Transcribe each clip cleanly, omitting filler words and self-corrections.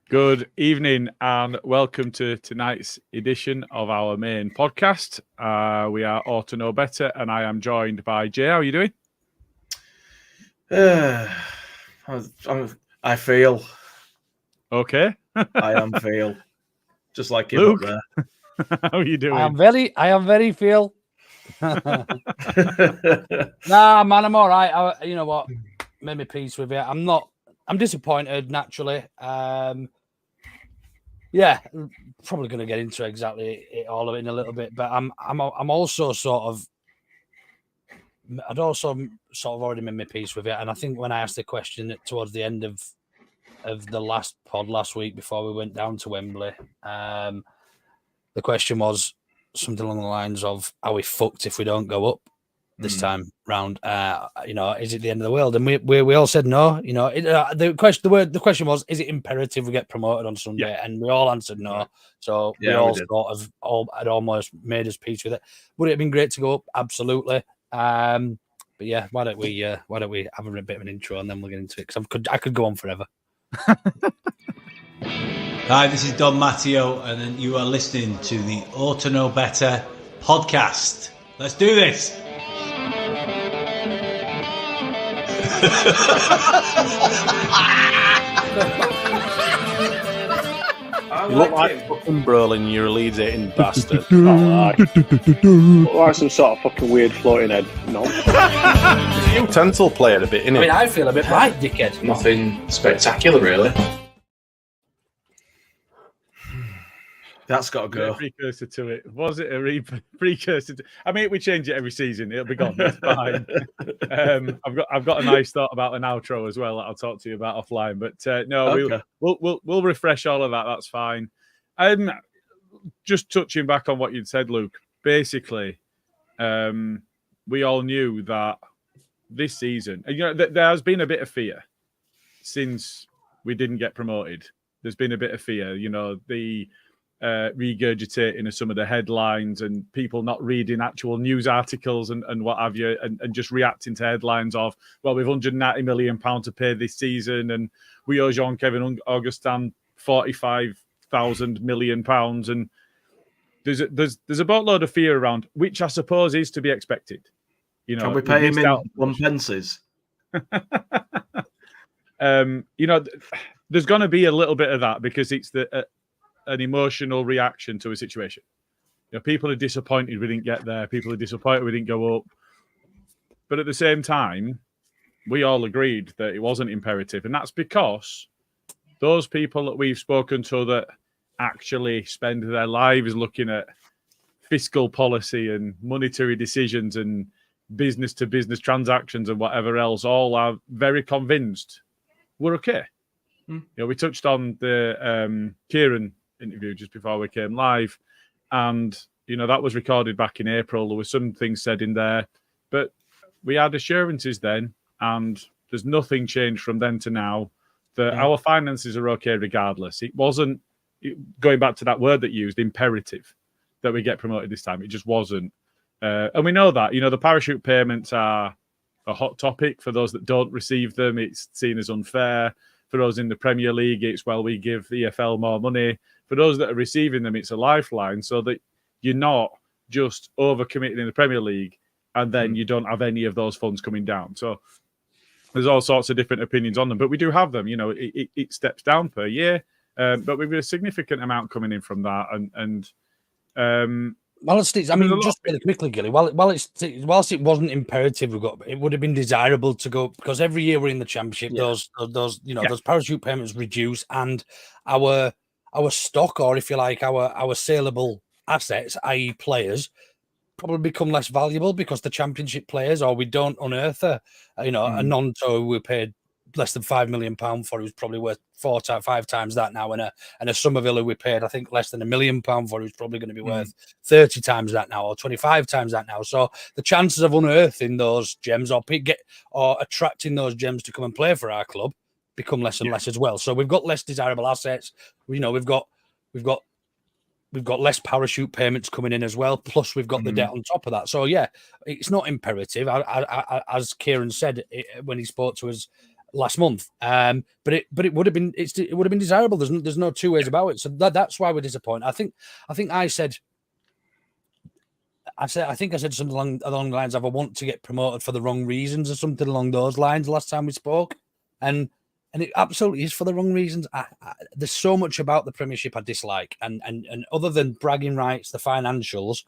Good evening and welcome to tonight's edition of our main podcast. We are Ought to Know Better and I am joined by Jay. How are you doing? I feel. Okay. I am feel. Just like him Luke, up there. How are you doing? I am very feel. Nah, man, I'm all right. You know what? Made me peace with it. I'm disappointed naturally. Yeah, probably going to get into exactly all of it in a little bit, but I'm also I'd also sort of already made my peace with it, and I think when I asked the question towards the end of the last pod last week before we went down to Wembley, the question was something along the lines of, "Are we fucked if we don't go up this time round? Is it the end of the world?" And we all said no. The question was, "Is it imperative we get promoted on Sunday?" Yeah. And we all answered no. Right. So we had almost made us peace with it. Would it have been great to go up? Absolutely. But yeah, why don't we have a bit of an intro and then we'll get into it, because I could go on forever. Hi, this is Don Matteo, and you are listening to the Ought to Know Better podcast. Let's do this. You look like fucking Brolin, you're a Leeds-hating bastard. Look like some sort of fucking weird floating head. No. Utensil player a bit, innit? I mean, I feel a bit right, dickhead. Nothing spectacular, really. That's got to go. A precursor to it. Was it a precursor to... I mean, we change it every season. It'll be gone. That's fine. I've got a nice thought about an outro as well that I'll talk to you about offline. But no, okay. We'll refresh all of that. That's fine. Just touching back on what you'd said, Luke. Basically, we all knew that this season, there has been a bit of fear since we didn't get promoted. There's been a bit of fear. The regurgitating of some of the headlines and people not reading actual news articles and what have you, and just reacting to headlines of, well, we've £190 million to pay this season and we owe Jean-Kevin Augustin £45,000 million, and there's a boatload of fear around, which I suppose is to be expected. Can we pay him in one pences? There's going to be a little bit of that because it's an emotional reaction to a situation. People are disappointed we didn't get there. People are disappointed we didn't go up. But at the same time, we all agreed that it wasn't imperative. And that's because those people that we've spoken to that actually spend their lives looking at fiscal policy and monetary decisions and business-to-business transactions and whatever else, all are very convinced we're okay. We touched on the Kieran interview just before we came live, and that was recorded back in April. There were some things said in there, but we had assurances then, and there's nothing changed from then to now that our finances are okay regardless. It wasn't, going back to that word that you used, imperative, that we get promoted this time. It just wasn't, and we know that. The parachute payments are a hot topic. For those that don't receive them, it's seen as unfair. For those in the Premier League, it's, well, we give the EFL more money. For those that are receiving them, it's a lifeline, so that you're not just overcommitting in the Premier League and then you don't have any of those funds coming down. So there's all sorts of different opinions on them, but we do have them. It steps down per year, but we've got a significant amount coming in from that. Well, just really quickly, Gilly. Whilst it wasn't imperative, it would have been desirable to go, because every year we're in the Championship. Yeah. Those parachute payments reduce, and our stock, or if you like, our saleable assets, i.e., players, probably become less valuable because the Championship players, or we don't unearth a non-tour we paid less than £5 million for, who's probably worth 5 times that now, and a Somerville who we paid, I think, less than £1 million for, who's probably going to be worth 30 times that now, or 25 times that now. So the chances of unearthing those gems or attracting those gems to come and play for our club become less and less as well. So we've got less desirable assets. We've got less parachute payments coming in as well. Plus, we've got the debt on top of that. So yeah, it's not imperative. As Kieran said when he spoke to us last month. But it would have been it would have been desirable. There's no two ways about it. So that's why we're disappointed. I think I said something along the lines of I want to get promoted for the wrong reasons or something along those lines last time we spoke, and it absolutely is for the wrong reasons. There's so much about the Premiership I dislike, and other than bragging rights, the financials,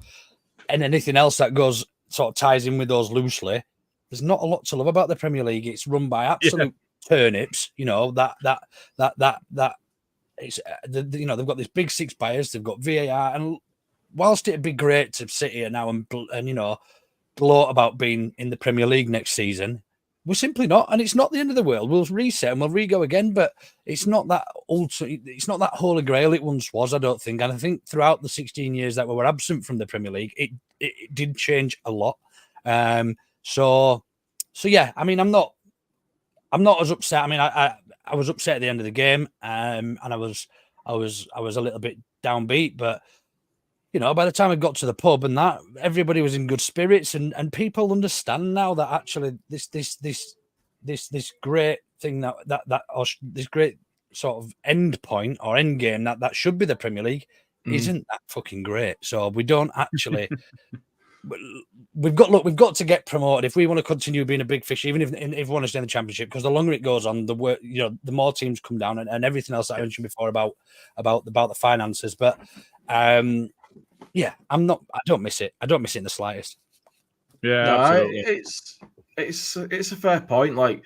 and anything else that goes sort of ties in with those loosely, there's not a lot to love about the Premier League. It's run by absolute turnips. You know that it's they've got this big six bias. They've got VAR, and whilst it'd be great to sit here now and gloat about being in the Premier League next season, we're simply not, and it's not the end of the world. We'll reset and we'll re-go again, but it's not that it's not that holy grail it once was, I don't think. And I think throughout the 16 years that we were absent from the Premier League, it did change a lot. So yeah, I mean, I'm not as upset. I mean, I was upset at the end of the game, and I was a little bit downbeat, but by the time I got to the pub and that, everybody was in good spirits, and people understand now that actually this great thing this great sort of end point or end game that should be the Premier League isn't that fucking great. So we don't actually. We've got to get promoted if we want to continue being a big fish, even if we want to stay in the Championship. Because the longer it goes on, the more teams come down, and everything else that I mentioned before about the finances. But yeah, I don't miss it. I don't miss it in the slightest. Yeah, no, absolutely. It's a fair point. Like,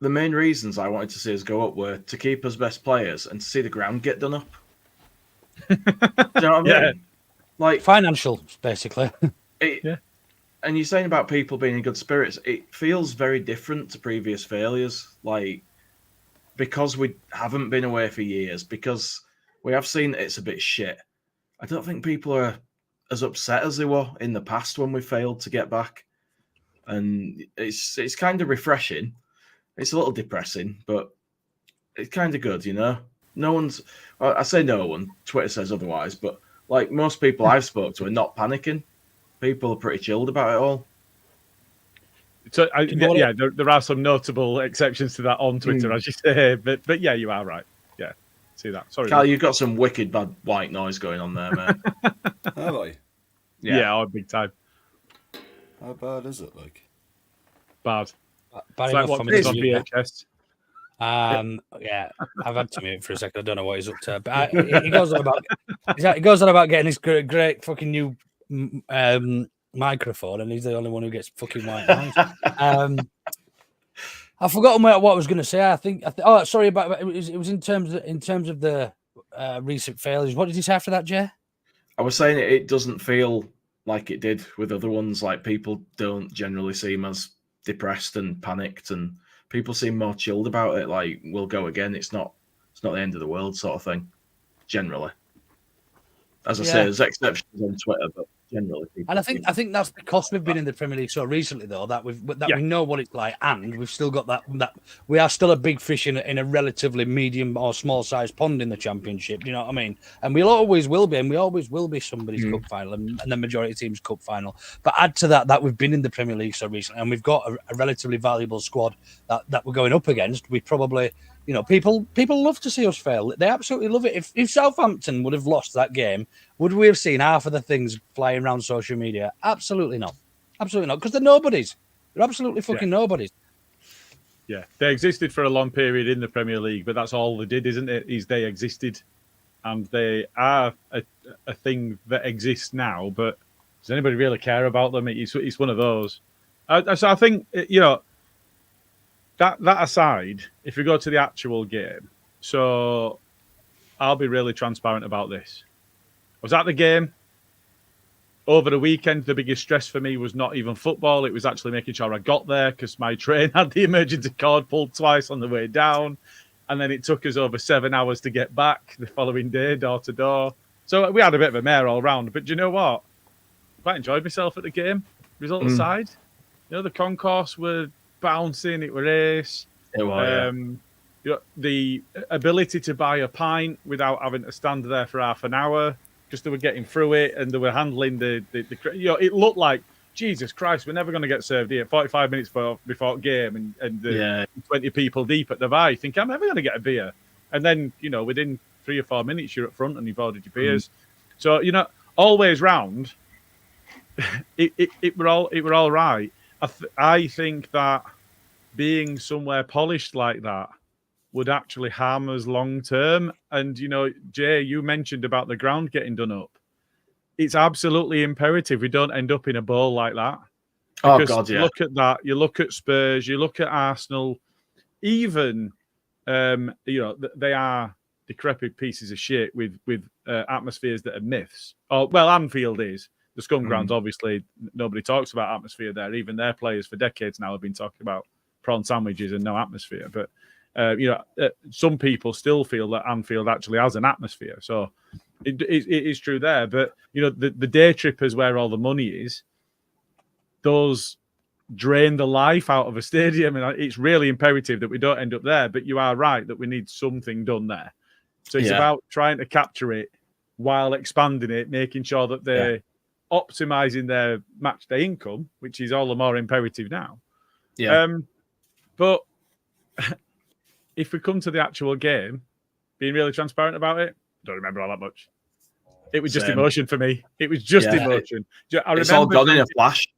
the main reasons I wanted to see us go up were to keep us best players and to see the ground get done up. Do you know what I mean? Like, financial, basically. And you're saying about people being in good spirits, it feels very different to previous failures. Like, because we haven't been away for years, because we have seen it's a bit shit. I don't think people are as upset as they were in the past when we failed to get back. And it's kind of refreshing. It's a little depressing, but it's kind of good, No one's... I say no one. Twitter says otherwise, but like most people I've spoke to are not panicking. People are pretty chilled about it all. So there are some notable exceptions to that on Twitter, as you say. But yeah, you are right. Yeah, see that. Sorry, Carl, you've got some wicked bad white noise going on there, man. Have I? Yeah, big time. How bad is it? Like bad. Bad it's enough like for me to on mute. VHS. Yeah, I've had to mute for a second. I don't know what he's up to, but he goes on about getting this great fucking new microphone, and he's the only one who gets fucking white noise. I've forgotten what I was going to say. Sorry about it. It was in terms of the recent failures. What did you say after that, Jay? I was saying it doesn't feel like it did with other ones. Like, people don't generally seem as depressed and panicked, and people seem more chilled about it. Like, we'll go again. It's not the end of the world, sort of thing. Generally, as I say, there's exceptions on Twitter, but generally, people. And I think that's because we've been in the Premier League so recently, though, that we know what it's like, and we've still got that we are still a big fish in a relatively medium or small sized pond in the Championship. You know what I mean? And we always will be, and we always will be somebody's cup final and the majority of teams' cup final. But add to that we've been in the Premier League so recently, and we've got a relatively valuable squad that we're going up against. We probably. People love to see us fail. They absolutely love it. If Southampton would have lost that game, would we have seen half of the things flying around social media? Absolutely not. Absolutely not. Because they're nobodies. They're absolutely fucking nobodies. Yeah, they existed for a long period in the Premier League, but that's all they did, isn't it? Is they existed, and they are a thing that exists now. But does anybody really care about them? It's one of those. So I think That aside, if we go to the actual game, so I'll be really transparent about this. I was at the game. Over the weekend, the biggest stress for me was not even football. It was actually making sure I got there because my train had the emergency cord pulled twice on the way down. And then it took us over 7 hours to get back the following day, door to door. So we had a bit of a mare all round. But do you know what? I quite enjoyed myself at the game, result aside. The concourse were bouncing, it were ace. It was, the ability to buy a pint without having to stand there for half an hour because they were getting through it and they were handling the it looked like Jesus Christ, we're never going to get served here. 45 minutes before game and 20 people deep at the bar. You think, I'm never going to get a beer. And then, within 3 or 4 minutes, you're up front and you've ordered your beers. So, always round, it were all right. I think that being somewhere polished like that would actually harm us long term. And, Jay, you mentioned about the ground getting done up. It's absolutely imperative we don't end up in a bowl like that. Oh, God, yeah. Look at that. You look at Spurs, you look at Arsenal, even, they are decrepit pieces of shit with atmospheres that are myths. Anfield is. The Scum Grounds, obviously, nobody talks about atmosphere there. Even their players for decades now have been talking about prawn sandwiches and no atmosphere. But, some people still feel that Anfield actually has an atmosphere. So it is true there. But, the day trippers where all the money is, those drain the life out of a stadium. And it's really imperative that we don't end up there. But you are right that we need something done there. So it's about trying to capture it while expanding it, making sure that they're optimizing their match day income, which is all the more imperative now. Yeah. But if we come to the actual game, being really transparent about it, don't remember all that much. It was just emotion for me. It was just emotion. It's all gone in a flash.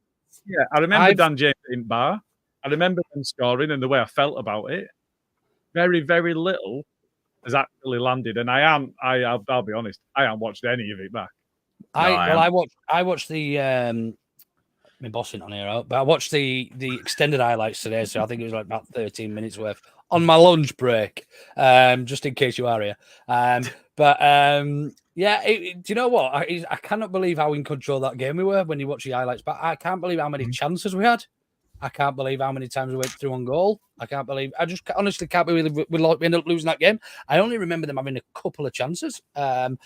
Yeah, I remember Dan James in bar. I remember them scoring and the way I felt about it. Very, very little has actually landed, and I'll be honest, I haven't watched any of it back. I watched the my boss isn't on here out, but I watched the extended highlights today, so I think it was like about 13 minutes worth on my lunch break, just in case you are here. Do you know what? I cannot believe how in control that game we were when you watch the highlights, but I can't believe how many chances we had. I can't believe how many times we went through on goal. I just honestly can't believe we ended up losing that game. I only remember them having a couple of chances. And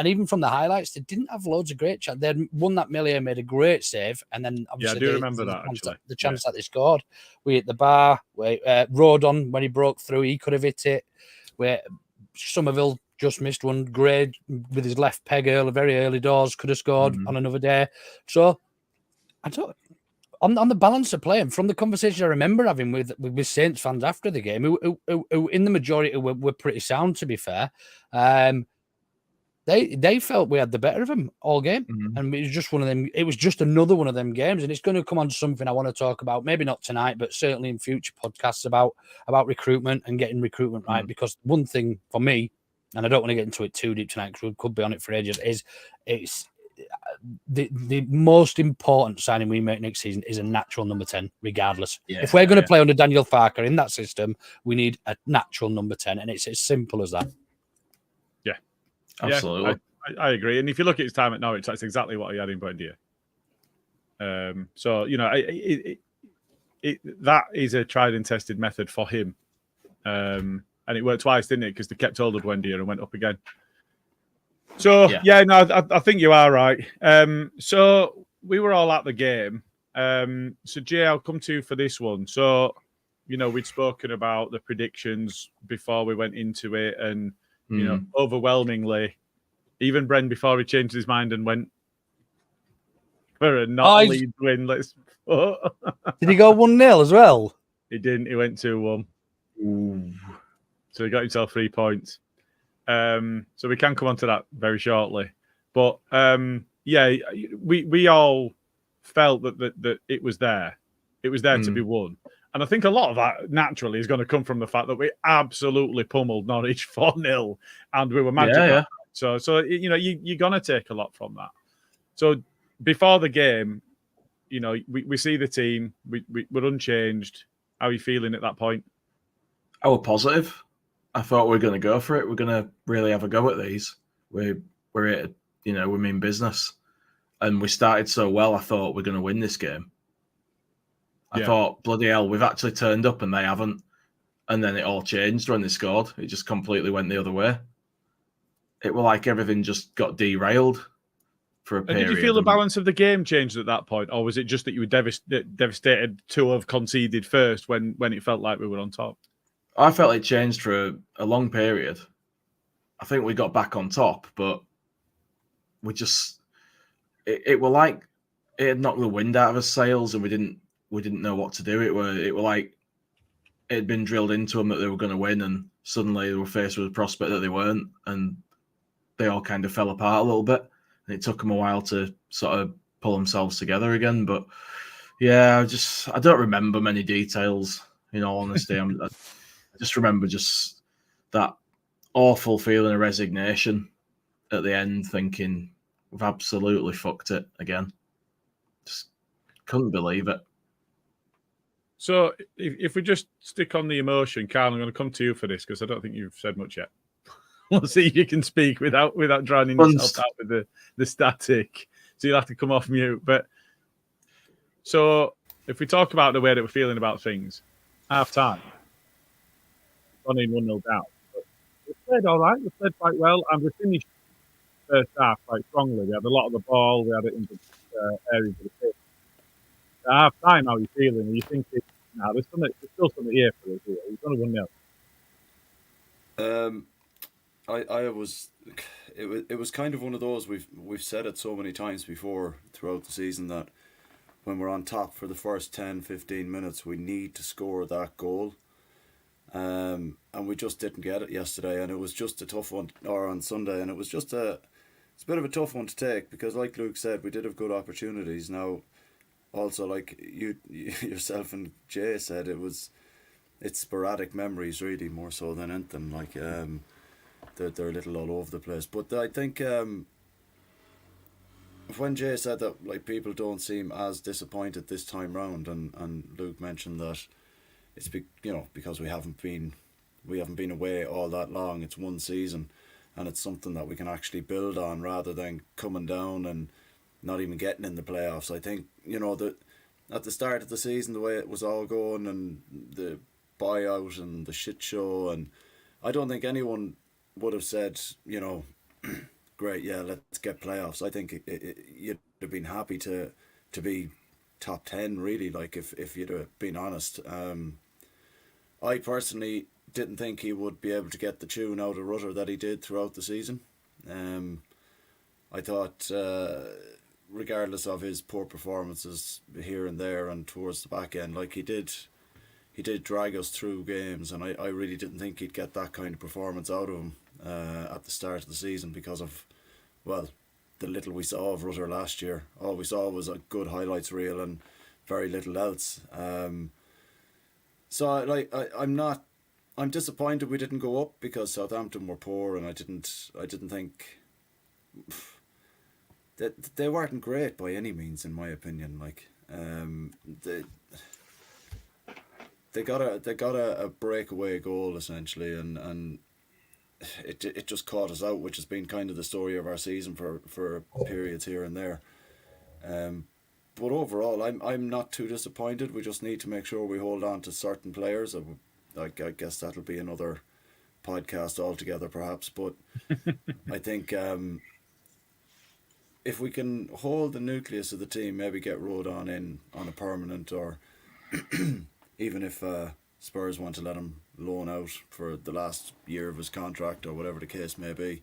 even from the highlights, they didn't have loads of great chances. They had one that Millier made a great save. And then obviously I do remember that, actually. The chance that they scored. We hit the bar. Rodon, when he broke through, he could have hit it. Somerville just missed one. Gray with his left peg very early doors could have scored on another day. So I don't. On the balance of play, and from the conversation I remember having with Saints fans after the game, who in the majority were pretty sound, to be fair, they felt we had the better of them all game, and it was just one of them. It was just another one of them games, and it's going to come on to something I want to talk about, maybe not tonight, but certainly in future podcasts about recruitment and getting recruitment right. Because one thing for me, and I don't want to get into it too deep tonight because we could be on it for ages, is it's. The most important signing we make next season is a natural number 10, regardless. If we're going to play under Daniel Farker in that system, we need a natural number 10, and it's as simple as that. Yeah, absolutely. I agree. And if you look at his time at Norwich, that's exactly what he had in Buendia. So that is a tried and tested method for him, and it worked twice, didn't it? Because they kept hold of Buendia and went up again. So, I think you are right. So, we were all at the game. So, Jay, I'll come to you for this one. So, we'd spoken about the predictions before we went into it. And, overwhelmingly, even Bren, before he changed his mind and went for a not-lead win. Did he go 1-0 as well? He didn't. He went 2-1. So, he got himself 3 points. So we can come on to that very shortly, but we all felt that it was there. It was there to be won, and I think a lot of that naturally is going to come from the fact that we absolutely pummeled Norwich 4-0, and we were magic. So you're going to take a lot from that. So before the game, we see the team, we're unchanged. How are you feeling at that point? I was positive. I thought we were going to go for it. We're going to really have a go at these. We're here, we mean business. And we started so well, I thought we're going to win this game. I thought, bloody hell, we've actually turned up and they haven't. And then it all changed when they scored. It just completely went the other way. It was like everything just got derailed for a period. Did you feel the balance of the game changed at that point? Or was it just that you were devastated to have conceded first when it felt like we were on top? I felt it changed for a long period. I think we got back on top, but we just... It were like it had knocked the wind out of our sails, and we didn't know what to do. It were like it had been drilled into them that they were going to win, and suddenly they were faced with a prospect that they weren't, and they all kind of fell apart a little bit. And it took them a while to sort of pull themselves together again. But yeah, I don't remember many details. In all honesty, I just remember just that awful feeling of resignation at the end, thinking we've absolutely fucked it again. Just couldn't believe it. So if we just stick on the emotion, Karl, I'm going to come to you for this because I don't think you've said much yet. We'll see if you can speak without drowning yourself out with the static. So you'll have to come off mute. But so if we talk about the way that we're feeling about things, half time, gone in 1-0 down. But we played all right. We played quite well, and we finished the first half quite strongly. We had a lot of the ball. We had it in the areas of the pitch. At half time, how are you feeling? Are you thinking, "Nah, there's still something here for us here. We've done 1-0." It was kind of one of those we've said it so many times before throughout the season that when we're on top for the first 10-15 minutes we need to score that goal, and we just didn't get it yesterday, and it was just a tough one, or on Sunday, and it's a bit of a tough one to take because, like Luke said, we did have good opportunities. Now also, like you yourself and Jay said, it's sporadic memories really, more so than anything. Like they're a little all over the place. But I think when Jay said that, like, people don't seem as disappointed this time round, and Luke mentioned that it's because we haven't been away all that long. It's one season, and it's something that we can actually build on rather than coming down and not even getting in the playoffs. I think that at the start of the season, the way it was all going and the buyout and the shit show, and I don't think anyone would have said, great, yeah, let's get playoffs. I think you'd have been happy to be top 10, really, like if you'd have been honest. I personally didn't think he would be able to get the tune out of Rutter that he did throughout the season. I thought, regardless of his poor performances here and there and towards the back end, like he did drag us through games, and I really didn't think he'd get that kind of performance out of him at the start of the season because of, well, the little we saw of Rutter last year. All we saw was a good highlights reel and very little else. So I'm disappointed we didn't go up because Southampton were poor, and I didn't think that they weren't great by any means, in my opinion. Like they got a breakaway goal essentially, and it just caught us out, which has been kind of the story of our season for periods here and there. But overall, I'm not too disappointed. We just need to make sure we hold on to certain players. I guess that'll be another podcast altogether, perhaps. But I think if we can hold the nucleus of the team, maybe get Rodon in on a permanent, or even if Spurs want to let him loan out for the last year of his contract or whatever the case may be,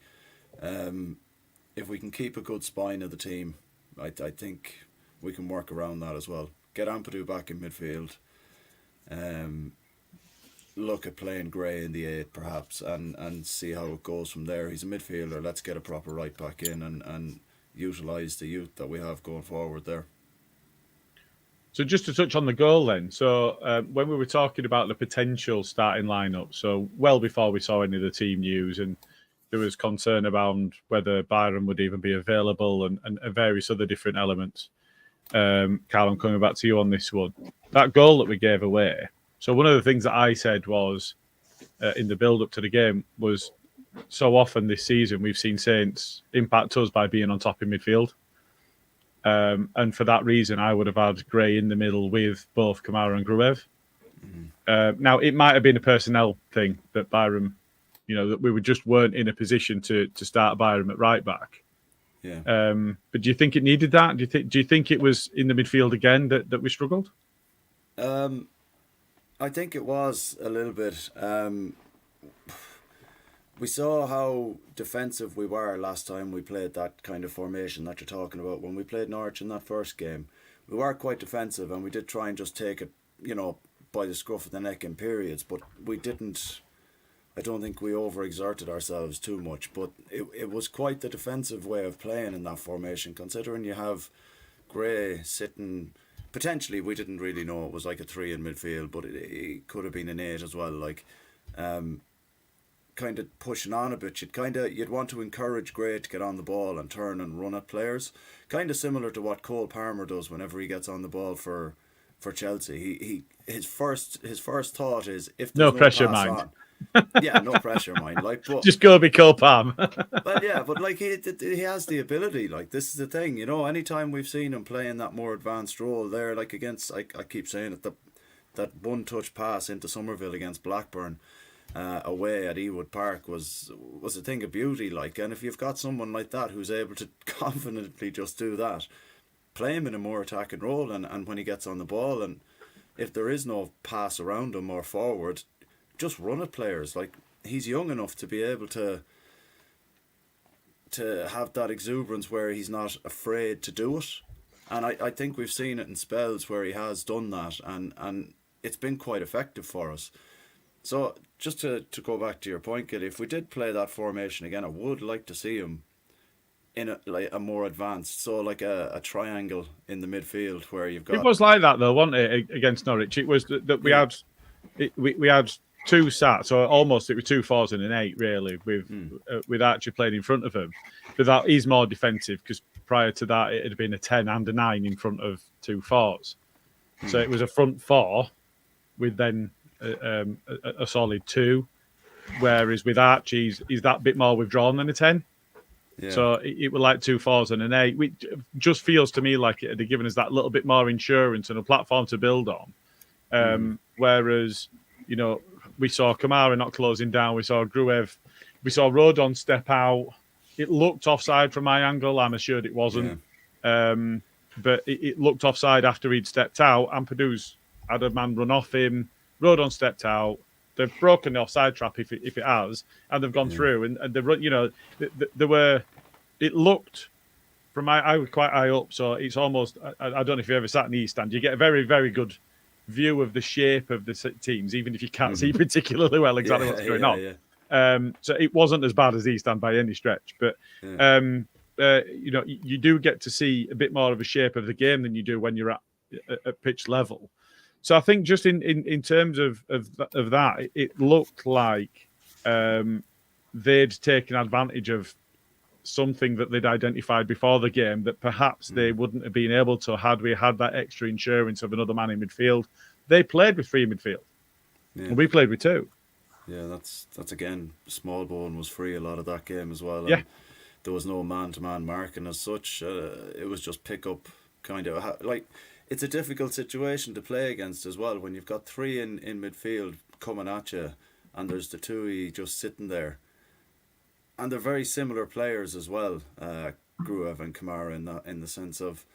if we can keep a good spine of the team, I think we can work around that as well. Get Ampadu back in midfield. Look at playing Gray in the 8 perhaps, and see how it goes from there. He's a midfielder. Let's get a proper right back in and utilise the youth that we have going forward there. So just to touch on the goal then. So when we were talking about the potential starting lineup, so well before we saw any of the team news, and there was concern around whether Byron would even be available and various other different elements. Karl, I'm coming back to you on this one. That goal that we gave away. So one of the things that I said was in the build-up to the game was, so often this season we've seen Saints impact us by being on top in midfield. And for that reason, I would have had Gray in the middle with both Kamara and Gruev. Mm-hmm. Now, it might have been a personnel thing that Byram, that we just weren't in a position to start Byram at right back. Yeah. But do you think it needed that? Do you think it was in the midfield again that we struggled? I think it was a little bit. we saw how defensive we were last time we played that kind of formation that you're talking about. When we played Norwich in that first game, we were quite defensive, and we did try and just take it, by the scruff of the neck in periods, but we didn't. I don't think we overexerted ourselves too much, but it was quite the defensive way of playing in that formation, considering you have Gray sitting. Potentially, we didn't really know it was like a 3 in midfield, but it could have been an 8 as well. Like, kind of pushing on a bit. You'd want to encourage Gray to get on the ball and turn and run at players. Kind of similar to what Cole Palmer does whenever he gets on the ball for Chelsea. His first thought is, if there's no pressure, pass mind. on, yeah, no pressure, mind. Like, but just go be Cole Palmer. but like he has the ability. Like, this is the thing, Anytime we've seen him playing that more advanced role there, like against, I keep saying it, that one-touch pass into Somerville against Blackburn, away at Ewood Park was a thing of beauty. Like, and if you've got someone like that who's able to confidently just do that, play him in a more attacking role, and when he gets on the ball, and if there is no pass around him or forward, just run at players. Like, he's young enough to be able to have that exuberance where he's not afraid to do it. And I think we've seen it in spells where he has done that, and it's been quite effective for us. So just to go back to your point, Gilly, if we did play that formation again, I would like to see him in a more advanced, so like a triangle in the midfield where you've got. It was like that though, wasn't it, against Norwich? It was that we had we had two sat, so almost it was 2 4s and an 8 really, with Archie playing in front of him. But that is more defensive, because prior to that it had been a 10 and a 9 in front of 2 4s. So it was a front 4 with then a solid 2, whereas with Archie he's that bit more withdrawn than a 10. Yeah. So it was like 2 4s and an 8, which just feels to me like it had given us that little bit more insurance and a platform to build on. Whereas, we saw Kamara not closing down, we saw Gruev, we saw Rodon step out. It looked offside from my angle. I'm assured it wasn't. Yeah. But it looked offside after he'd stepped out. Ampadu's had a man run off him. Rodon stepped out. They've broken the offside trap if it has, and they've gone through. And they run. There were. It looked from I was quite high up, so it's almost. I don't know if you ever sat in the East Stand. You get a very, very good view of the shape of the teams, even if you can't see particularly well exactly what's going on. Yeah. So it wasn't as bad as East Stand by any stretch, but you do get to see a bit more of a shape of the game than you do when you're at pitch level. So I think just in terms of that, it looked like they'd taken advantage of something that they'd identified before the game that perhaps they wouldn't have been able to had we had that extra insurance of another man in midfield. They played with 3 in midfield, and we played with 2. Yeah, that's again, Smallbone was free a lot of that game as well. Yeah. There was no man-to-man marking as such. It was just pick up, kind of like. It's a difficult situation to play against as well when you've got 3 in midfield coming at you, and there's the 2 just sitting there. And they're very similar players as well, Gruev and Kamara, in the sense of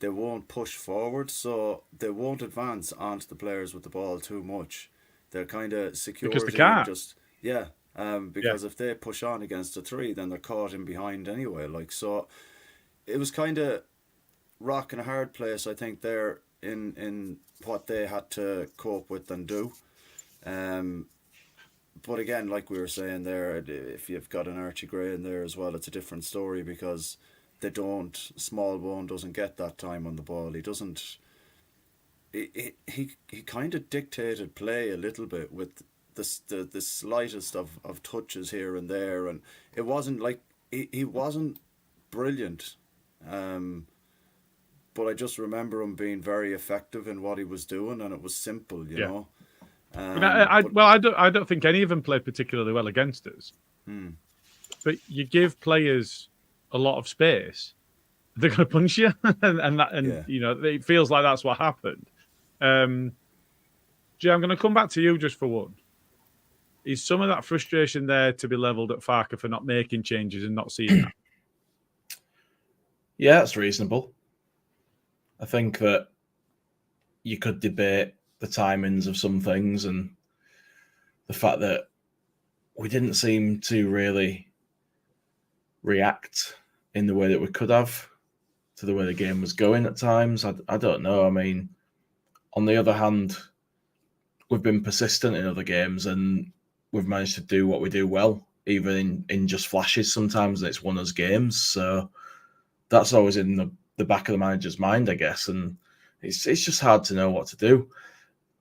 they won't push forward, so they won't advance onto the players with the ball too much. They're kind of secure. Because they can't. Because if they push on against a 3, then they're caught in behind anyway. Like, so it was kind of rock and a hard place, I think, there in what they had to cope with and do. But again, like we were saying there, if you've got an Archie Gray in there as well, it's a different story, because Smallbone doesn't get that time on the ball. He doesn't. He kind of dictated play a little bit with the slightest of touches here and there, and it wasn't like he wasn't brilliant. But I just remember him being very effective in what he was doing, and it was simple, you know. I don't think any of them played particularly well against us. But you give players a lot of space, they're going to punch you, it feels like that's what happened. Jay, I'm going to come back to you just for one. Is some of that frustration there to be levelled at Farke for not making changes and not seeing that? Yeah, that's reasonable. I think that you could debate the timings of some things and the fact that we didn't seem to really react in the way that we could have to the way the game was going at times. I don't know. I mean, on the other hand, we've been persistent in other games and we've managed to do what we do well, even in just flashes sometimes, and it's won us games. So that's always in the back of the manager's mind, I guess. And it's just hard to know what to do.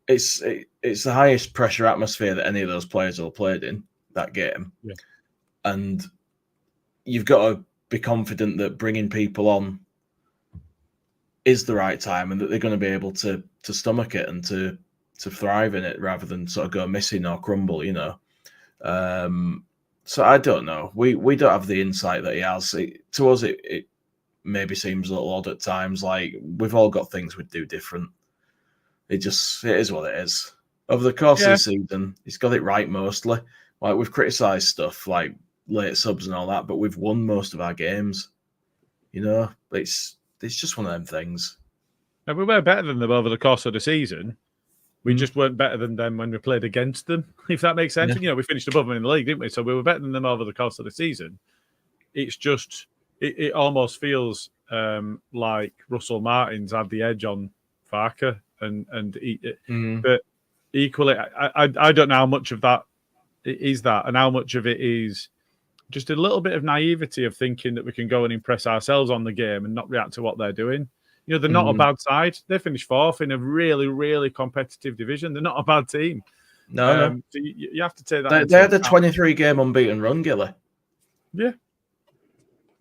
It's the highest pressure atmosphere that any of those players will have played in that game. Yeah. And you've got to be confident that bringing people on is the right time and that they're going to be able to stomach it and to thrive in it rather than sort of go missing or crumble, you know. So I don't know. We don't have the insight that he has. To us, it maybe seems a little odd at times. Like we've all got things we'd do different. It is what it is. Over the course of the season, he's got it right mostly. Like we've criticised stuff like late subs and all that, but we've won most of our games. You know, it's just one of them things. And we were better than them over the course of the season. We just weren't better than them when we played against them, if that makes sense. Yeah. And, you know, we finished above them in the league, didn't we? So we were better than them over the course of the season. It's just, it almost feels like Russell Martin's had the edge on Farke. But equally, I don't know how much of that is that and how much of it is just a little bit of naivety of thinking that we can go and impress ourselves on the game and not react to what they're doing. You know, they're not a bad side. They finished fourth in a really, really competitive division. They're not a bad team. No. So you have to take that. They had a 23-game unbeaten run, Gilly. Yeah.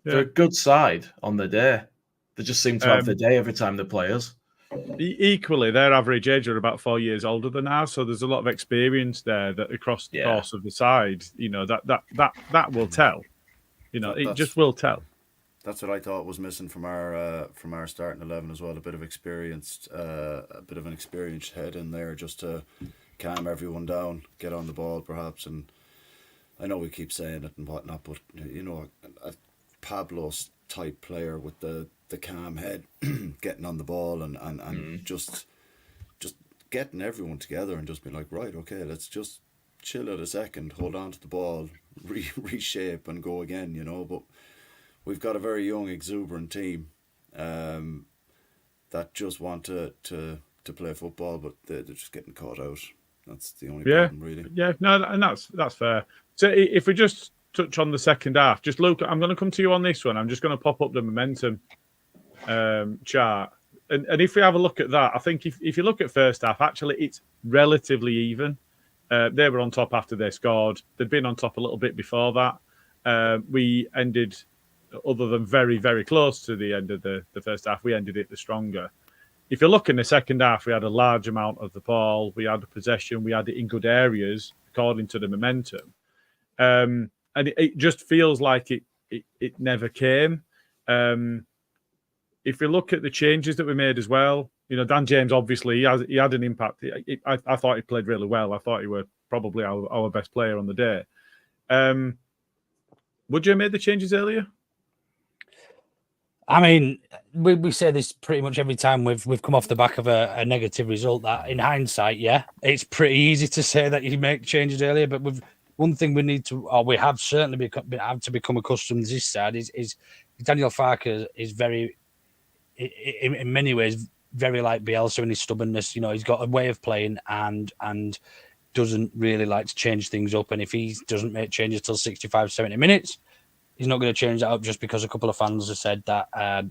They're a good side on the day. They just seem to have the day every time they play us. Equally, their average age are about 4 years older than ours, so there's a lot of experience there that across the course of the side, you know, that will tell. You know, it just will tell. That's what I thought was missing from our starting 11 as well. A bit of an experienced head in there just to calm everyone down, get on the ball perhaps. And I know we keep saying it and whatnot, but you know, a Pablo's type player with the calm head, getting on the ball and just getting everyone together and just being like, right, okay, let's just chill it a second, hold on to the ball, reshape and go again, you know. But we've got a very young, exuberant team that just want to play football, but they're just getting caught out. That's the only problem, really. Yeah, no, and that's fair. So if we just touch on the second half, just Luke, I'm going to come to you on this one. I'm just going to pop up the momentum chart. And if we have a look at that, I think if you look at first half, actually it's relatively even. They were on top after they scored. They'd been on top a little bit before that. We ended, other than very, very close to the end of the first half, we ended it the stronger. If you look in the second half, we had a large amount of the ball. We had the possession. We had it in good areas, according to the momentum. And it just feels like it never came. If you look at the changes that we made as well, you know, Dan James, obviously, he had an impact. I thought he played really well. I thought he was probably our best player on the day. Would you have made the changes earlier? I mean, we say this pretty much every time we've come off the back of a negative result. That in hindsight, it's pretty easy to say that you make changes earlier. But one thing we need to, or we have certainly have to become accustomed to this side is Daniel Farke is very, in many ways, very like Bielsa in his stubbornness. You know, he's got a way of playing and doesn't really like to change things up. And if he doesn't make changes till 65, 70 minutes, he's not going to change that up just because a couple of fans have said that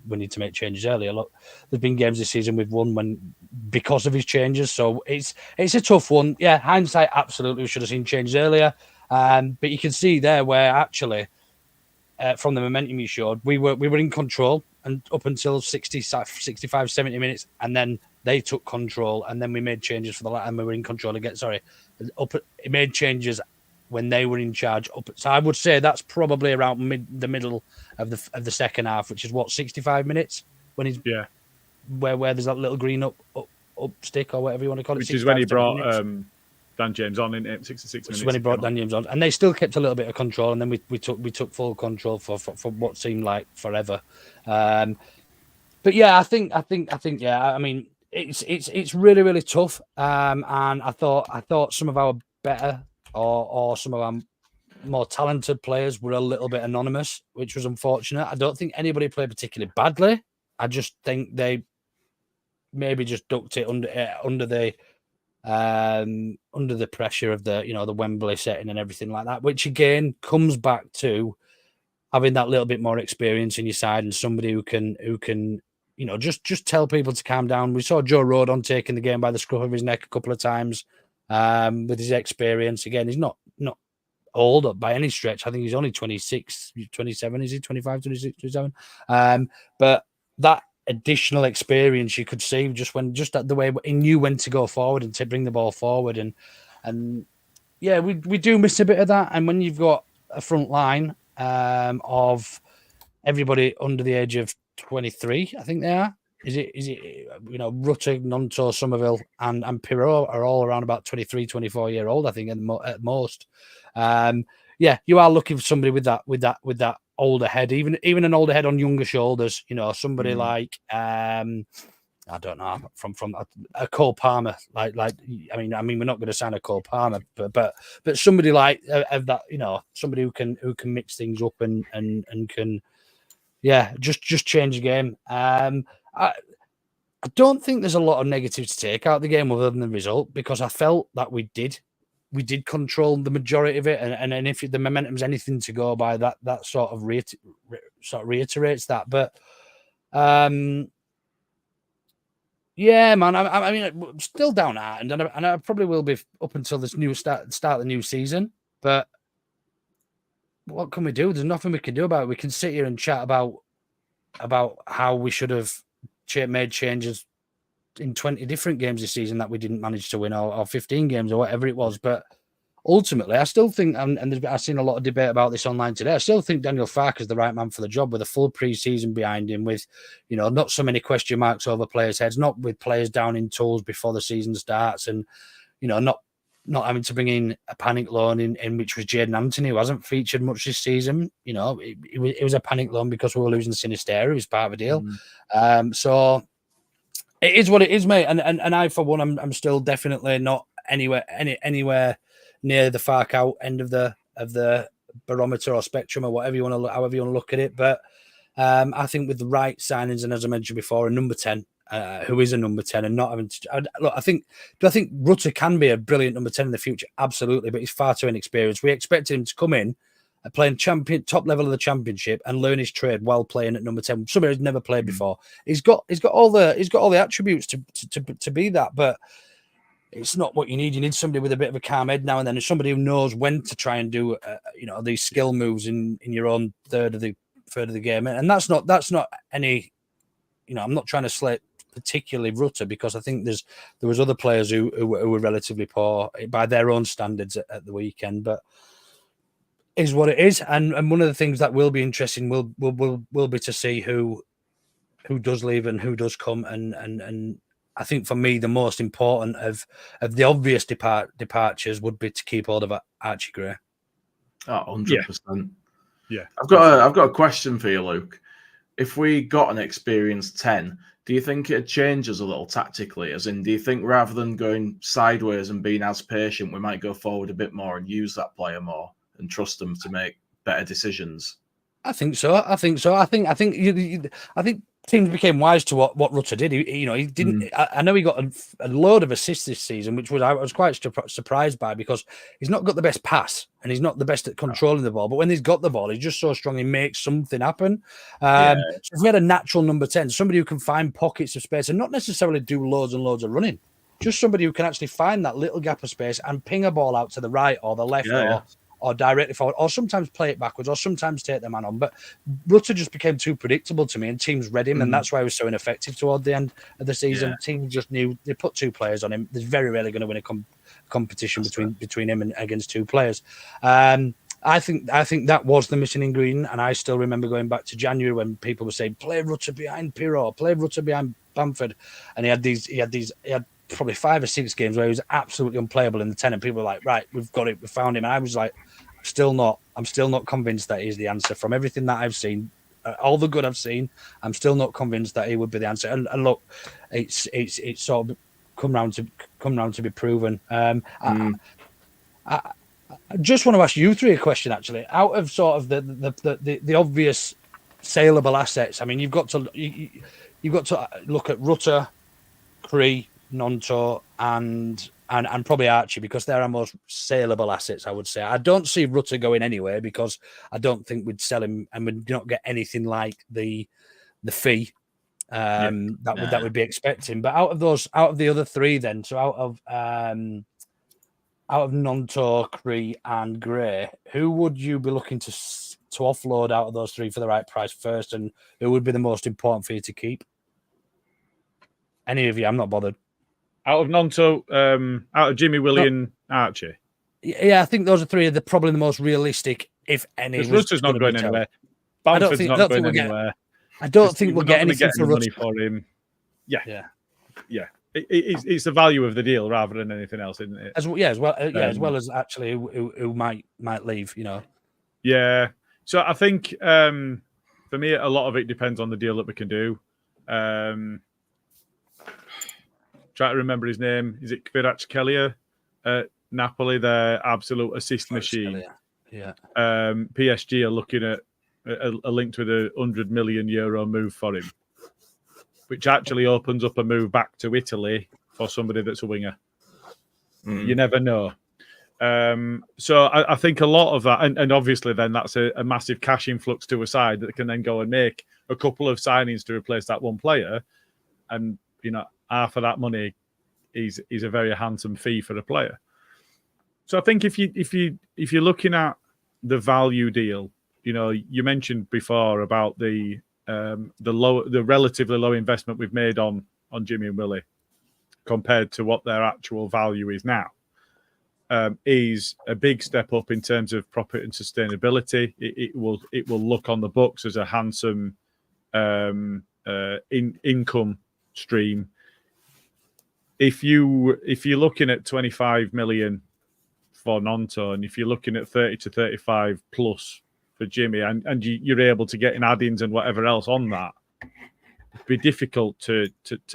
we need to make changes earlier. Look, there's been games this season we've won because of his changes. So it's a tough one. Yeah, hindsight, absolutely, we should have seen changes earlier. But you can see there where actually, from the momentum he showed, we were in control and up until 65, 70 minutes, and then they took control, and then we made changes for the and we were in control again. It made changes when they were in charge. So I would say that's probably around the middle of the second half, which is 65 minutes when he's where there's that little green up stick or whatever you want to call it. Which is when he brought Dan James on in 66 minutes. When he brought Dan James on, and they still kept a little bit of control, and then we took full control for what seemed like forever. But yeah, I think I mean it's really, really tough. And I thought some of our better or some of our more talented players were a little bit anonymous, which was unfortunate. I don't think anybody played particularly badly. I just think they maybe just ducked it under the pressure of the Wembley setting and everything like that, which again comes back to having that little bit more experience in your side and somebody who can just tell people to calm down. We saw Joe Rodon taking the game by the scruff of his neck a couple of times with his experience. Again, he's not old by any stretch. I think he's only 26, 27, is he? 25, 26, 27? But that additional experience you could see just at the way he knew when to go forward and to bring the ball forward. And yeah, we do miss a bit of that. And when you've got a front line of everybody under the age of 23, I think they are. Is it Rutter, Nonto, Somerville, and Pirot are all around about 23, 24 year old, I think, at most. Yeah, you are looking for somebody with that older head, even an older head on younger shoulders. Somebody like I don't know, from a Cole Palmer, like I mean we're not going to sign a Cole Palmer, but somebody like of that, somebody who can mix things up and can just change the game. I don't think there's a lot of negatives to take out of the game other than the result, because I felt that we did control the majority of it, and if the momentum's anything to go by, that sort of reiterates that. But yeah, man, I mean, I'm still down at it, and I probably will be up until this new start of the new season. But what can we do? There's nothing we can do about it. We can sit here and chat about how we should have made changes in 20 different games this season that we didn't manage to win, or 15 games or whatever it was. But ultimately, I still think, and I've seen a lot of debate about this online today, I still think Daniel Farke's the right man for the job, with a full pre-season behind him, with not so many question marks over players' heads, not with players down in tools before the season starts, and not having to bring in a panic loan in which was Jaden Anthony, who hasn't featured much this season. It was a panic loan because we were losing Sinisterra. It was part of a deal. So it is what it is, mate. And I, for one, I'm still definitely not anywhere near the Farke out end of the barometer or spectrum, or however you want to look at it. But I think with the right signings, and as I mentioned before, a number 10. Who is a number 10 and not having to look. Do I think Rutter can be a brilliant number 10 in the future? Absolutely, but he's far too inexperienced. We expected him to come in and playing top level of the championship and learn his trade while playing at number 10. Somebody who's never played before. He's got all the attributes to be that, but it's not what you need. You need somebody with a bit of a calm head now and then, and somebody who knows when to try and do these skill moves in your own third of the game. And that's not any. I'm not trying to slate particularly Rutter, because I think there was other players who were relatively poor by their own standards at the weekend, but is what it is. And one of the things that will be interesting will be to see who does leave and who does come. And I think for me, the most important of the obvious departures would be to keep hold of Archie Gray. 100%. Yeah. I've got a question for you, Luke. If we got an experienced 10, do you think it'd change us a little tactically? As in, do you think rather than going sideways and being as patient, we might go forward a bit more and use that player more and trust them to make better decisions? I think so. I think teams became wise to what Rutter did. He didn't. I know he got a load of assists this season, which I was quite surprised by, because he's not got the best pass and he's not the best at controlling the ball. But when he's got the ball, he's just so strong. He makes something happen. So if we had a natural number 10, somebody who can find pockets of space and not necessarily do loads and loads of running, just somebody who can actually find that little gap of space and ping a ball out to the right or the left or directly forward, or sometimes play it backwards, or sometimes take the man on. But Rutter just became too predictable to me, and teams read him, and that's why he was so ineffective toward the end of the season. Yeah. Teams just knew they put two players on him. There's very rarely going to win a competition between him and against two players. I think that was the missing ingredient, and I still remember going back to January when people were saying, play Rutter behind Pirot, play Rutter behind Bamford, and he had probably 5 or 6 games where he was absolutely unplayable in the 10, and people were like, right, we've got it, we found him. And I was like, I'm still not convinced that he's the answer. From everything that I've seen, all the good I've seen, I'm still not convinced that he would be the answer. And look, it's sort of come round to be proven. I just want to ask you three a question, actually. Out of sort of the obvious saleable assets, I mean, you've got to look at Rutter, Cree, Nonto, and probably Archie, because they're our most saleable assets, I would say. I don't see Rutter going anywhere because I don't think we'd sell him and we'd not get anything like the fee that would be expecting. But out of the other three, then, so out of Nonto, Cree, and Gray, who would you be looking to offload out of those three for the right price first, and who would be the most important for you to keep? Any of you, I'm not bothered. Out of Nonto, out of Jimmy, Willie, and Archie. Yeah, I think those are three of probably the most realistic, if any. Because Rutter's not going anywhere. Bamford's not going anywhere. I don't think we'll get anything for money for him. Yeah. It's the value of the deal rather than anything else, isn't it? As well as actually who might leave, you know. Yeah. So I think for me, a lot of it depends on the deal that we can do. Try to remember his name. Is it Kvaratskhelia at Napoli? Their absolute assist machine. Yeah. PSG are looking at a link with €100 million move for him, which actually opens up a move back to Italy for somebody that's a winger. You never know. So I think a lot of that, and obviously then that's a massive cash influx to a side that can then go and make a couple of signings to replace that one player, and half of that money is a very handsome fee for a player. So I think if you're looking at the value deal, you mentioned before about the relatively low investment we've made on Jimmy and Willie compared to what their actual value is now, is a big step up in terms of profit and sustainability. It will look on the books as a handsome income stream. If you're looking at 25 million for Nonto, and if you're looking at 30 to 35 plus for Jimmy, and you're able to get in add-ins and whatever else on that, it'd be difficult to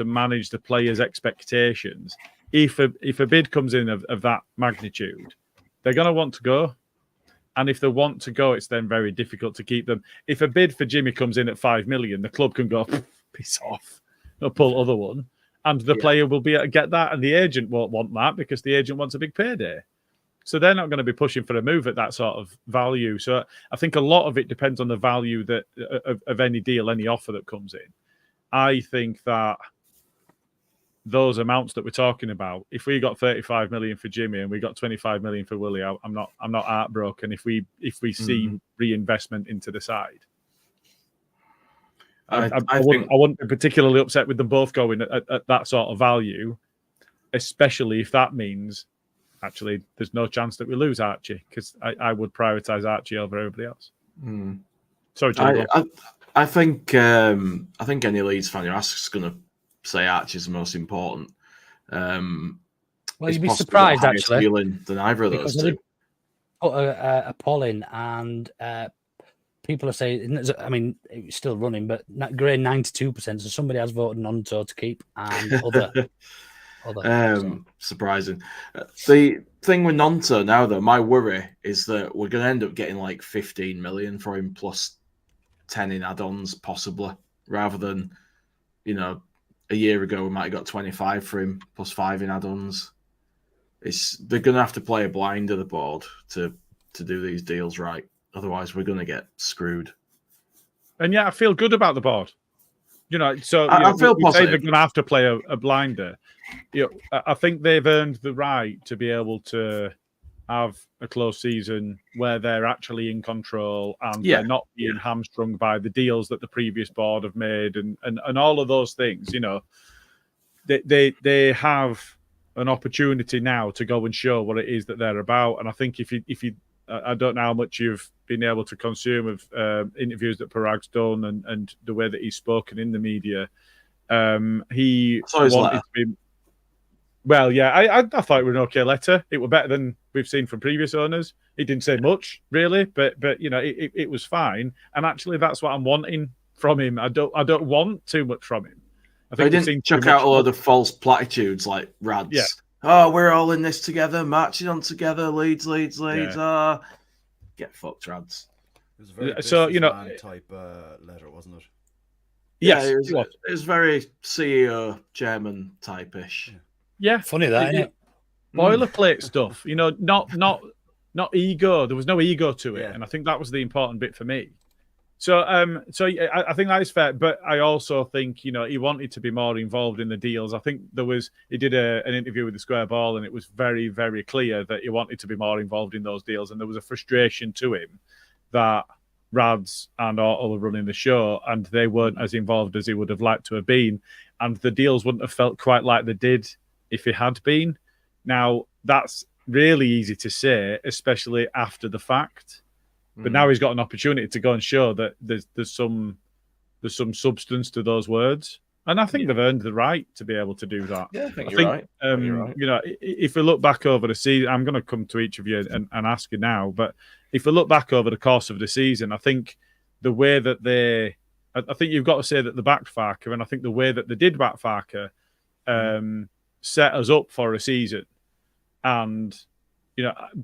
manage the players' expectations. If a bid comes in of that magnitude, they're going to want to go. And if they want to go, it's then very difficult to keep them. If a bid for Jimmy comes in at 5 million, the club can go, piss off, or pull other one. And the player will be able to get that, and the agent won't want that because the agent wants a big payday. So they're not going to be pushing for a move at that sort of value. So I think a lot of it depends on the value of any deal, any offer that comes in. I think that those amounts that we're talking about, if we got 35 million for Jimmy and we got 25 million for Willie, I'm not heartbroken if we see reinvestment into the side. I wouldn't be particularly upset with them both going at that sort of value, especially if that means actually there's no chance that we lose Archie, because I would prioritise Archie over everybody else. Sorry, Jim, I think any Leeds fan who asks is going to say Archie's the most important. Well, you'd be surprised actually than either of those two. Put a poll in, and people are saying, I mean, it's still running, but Gray 92%. So somebody has voted Nonto to keep, and other. Surprising. The thing with Nonto now, though, my worry is that we're going to end up getting like 15 million for him plus 10 in add-ons, possibly, rather than, a year ago we might have got 25 for him plus 5 in add-ons. They're going to have to play a blind of the board to do these deals right. Otherwise, we're going to get screwed. And yeah, I feel good about the board. I feel positive. They're going to have to play a blinder. I think they've earned the right to be able to have a close season where they're actually in control and they're not being hamstrung by the deals that the previous board have made and all of those things. They have an opportunity now to go and show what it is that they're about. And I think if you I don't know how much you've been able to consume of interviews that Parag's done and the way that he's spoken in the media. He wanted to be. Well, yeah, I thought it was an okay letter. It was better than we've seen from previous owners. He didn't say much, really, but it was fine. And actually, that's what I'm wanting from him. I don't want too much from him. I think he didn't chuck out a load of false platitudes like Rads. oh, we're all in this together, marching on together, Leeds. Yeah. Get fucked, Rads. It was a very So, businessman type letter, wasn't it? yes, Yeah, it was very CEO, chairman type-ish. Yeah. Funny that, isn't it? Boilerplate stuff, not ego. There was no ego to it, Yeah. and I think that was the important bit for me. So, I think that is fair, but I also think he wanted to be more involved in the deals. I think he did an interview with the Square Ball, and it was very, very clear that he wanted to be more involved in those deals, and there was a frustration to him that Rads and Ortle were running the show, and they weren't as involved as he would have liked to have been, and the deals wouldn't have felt quite like they did if he had been. Now, that's really easy to say, especially after the fact. But now he's got an opportunity to go and show that there's some substance to those words, and I think they've earned the right to be able to do that. Yeah, I think you're right. If we look back over the season, I'm going to come to each of you and ask you now. But if we look back over the course of the season, I think the way that I think you've got to say that they backed Farker, and I think the way that they did back Farker set us up for a season, and.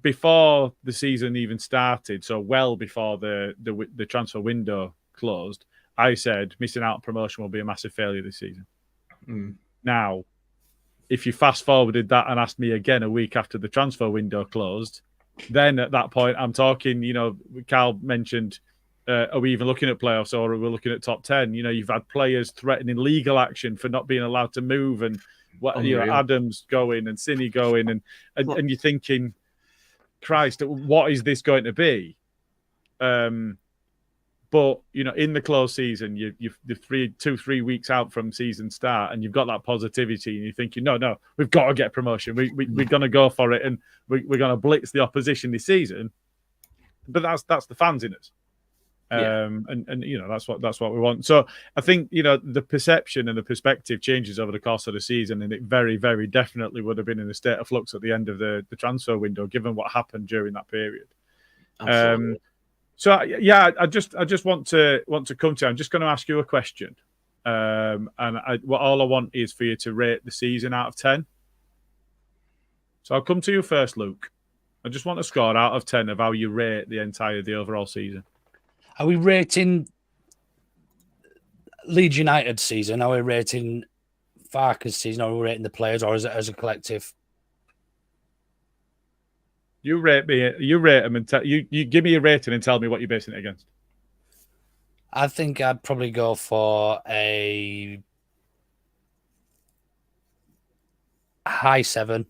Before the season even started, so well before the transfer window closed, I said missing out on promotion will be a massive failure this season. Now, if you fast forwarded that and asked me again a week after the transfer window closed, then at that point I'm talking, Karl mentioned, are we even looking at playoffs or are we looking at top 10? You've had players threatening legal action for not being allowed to move, and Adams going and Cine going, and you're thinking, Christ, what is this going to be? But in the close season, you're 2-3 weeks out from season start, and you've got that positivity, and you're thinking, no, we've got to get promotion. We're going to go for it, and we're going to blitz the opposition this season. But that's the fans in us. And that's what we want. So I think the perception and the perspective changes over the course of the season, and it very, very definitely would have been in a state of flux at the end of the transfer window, given what happened during that period. Absolutely. I just want to come to. I'm just going to ask you a question, all I want is for you to rate the season out of 10. So I'll come to you first, Luke. I just want a score out of 10 of how you rate the overall season. Are we rating Leeds United season? Are we rating Farker's season? Are we rating the players, or is it as a collective? You rate them and you give me a rating and tell me what you're basing it against. I think I'd probably go for a high 7.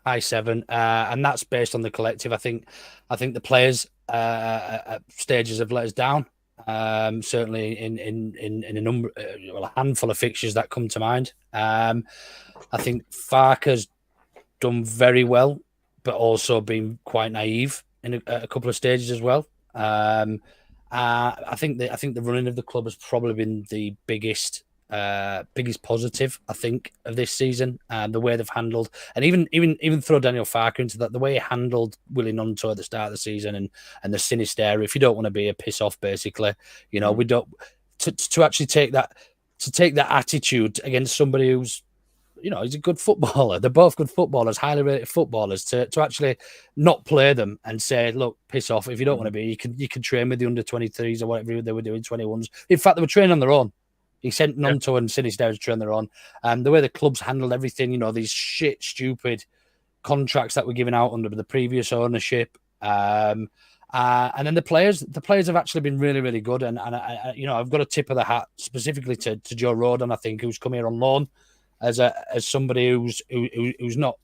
And that's based on the collective. I think the players at stages have let us down. Certainly in a number, a handful of fixtures that come to mind. I think Farker's done very well, but also been quite naive in a couple of stages as well. I think the running of the club has probably been the biggest positive, I think, of this season, and the way they've handled, and even throw Daniel Farker into that, the way he handled Willie Nunto at the start of the season, and the sinister, if you don't want to be a piss off, basically, we don't to actually take that attitude against somebody who's, he's a good footballer. They're both good footballers, highly rated footballers. To actually not play them and say, look, piss off. If you don't want to be, you can train with the under 23s or whatever they were doing, 21s. In fact, they were training on their own. He sent Nunto and Sinister to train their own. The way the club's handled everything, these stupid contracts that were given out under the previous ownership. And then the players have actually been really, really good. And I've got a tip of the hat specifically to Joe Rodon, I think, who's come here on loan as somebody who's not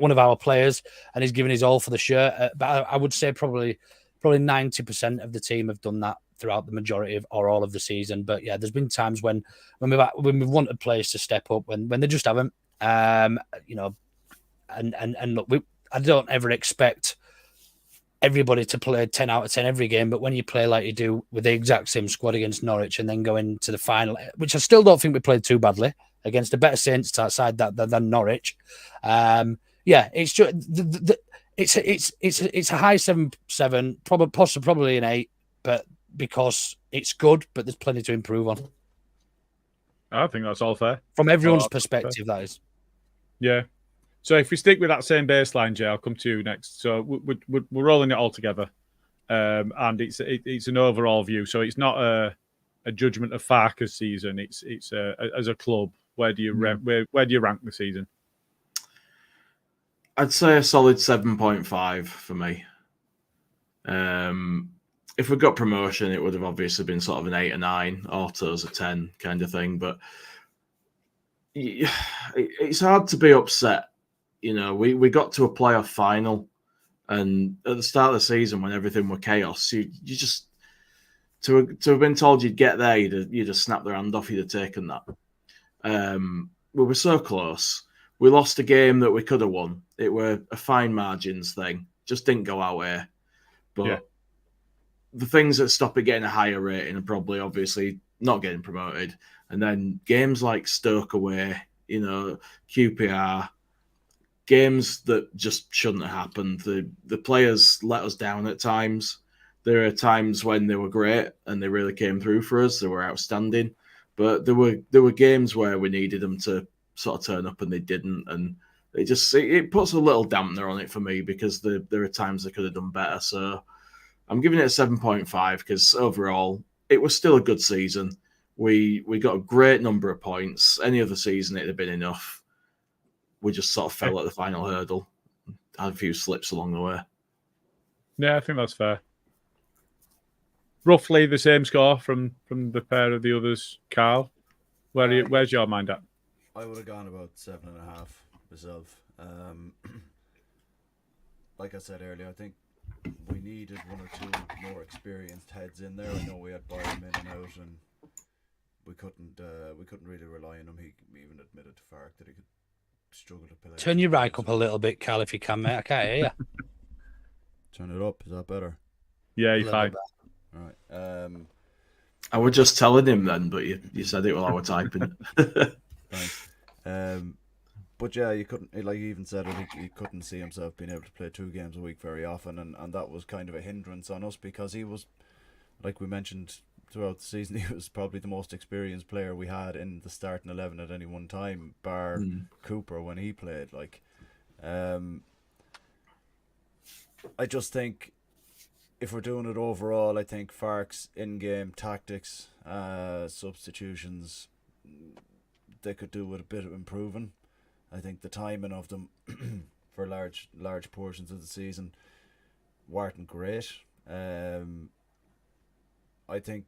one of our players and is giving his all for the shirt. But I would say probably 90% of the team have done that throughout the majority of or all of the season. But yeah, there's been times when we've wanted players to step up when they just haven't. And look, I don't ever expect everybody to play 10 out of 10 every game, but when you play like you do with the exact same squad against Norwich and then go into the final, which I still don't think we played too badly against a better Saints side than Norwich. It's just it's a high 7, probably an 8, but because it's good, but there's plenty to improve on. I think that's all fair From everyone's perspective, that is. Yeah. So if we stick with that same baseline, Jay, I'll come to you next. So we're rolling it all together, and it's an overall view. So it's not a judgment of Farke's season. It's as a club. Where do you where do you rank the season? I'd say a solid 7.5 for me. If we got promotion, it would have obviously been sort of an 8 or 9, autos a 10 kind of thing. But it's hard to be upset. You know, we got to a playoff final, and at the start of the season when everything were chaos, you just to have been told you'd get there, you'd have snapped their hand off. You'd have taken that. We were so close. We lost a game that we could have won. It were a fine margins thing. Just didn't go our way. But the things that stop it getting a higher rating are probably obviously not getting promoted. And then games like Stoke away, you know, QPR, games that just shouldn't have happened. The players let us down at times. There are times when they were great and they really came through for us. They were outstanding. But there were games where we needed them to sort of turn up and they didn't. And it puts a little dampener on it for me because there are times they could have done better. So I'm giving it a 7.5 because overall it was still a good season. We got a great number of points. Any other season it'd have been enough. We just sort of fell at the final hurdle. Had a few slips along the way. Yeah, I think that's fair. Roughly the same score from the pair of the others, Karl. Where's your mind at? I would have gone about 7.5 myself. Like I said earlier, I think we needed one or two more experienced heads in there. I know we had Byram in and out, and we couldn't really rely on him. He even admitted to Farke that he could struggle to play. Turn your mic up a little bit, Karl, if you can, mate. I can't hear you. Turn it up. Is that better? Yeah, you're fine. All right. I was just telling him then, but you said it while I was typing. Thanks. But yeah, you couldn't, like he even said, he couldn't see himself being able to play 2 games a week very often, and that was kind of a hindrance on us because he was, like we mentioned throughout the season, he was probably the most experienced player we had in the starting 11 at any one time, bar Cooper when he played. Like, I just think if we're doing it overall, I think Farke's in-game tactics, substitutions, they could do with a bit of improving. I think the timing of them for large portions of the season weren't great. I think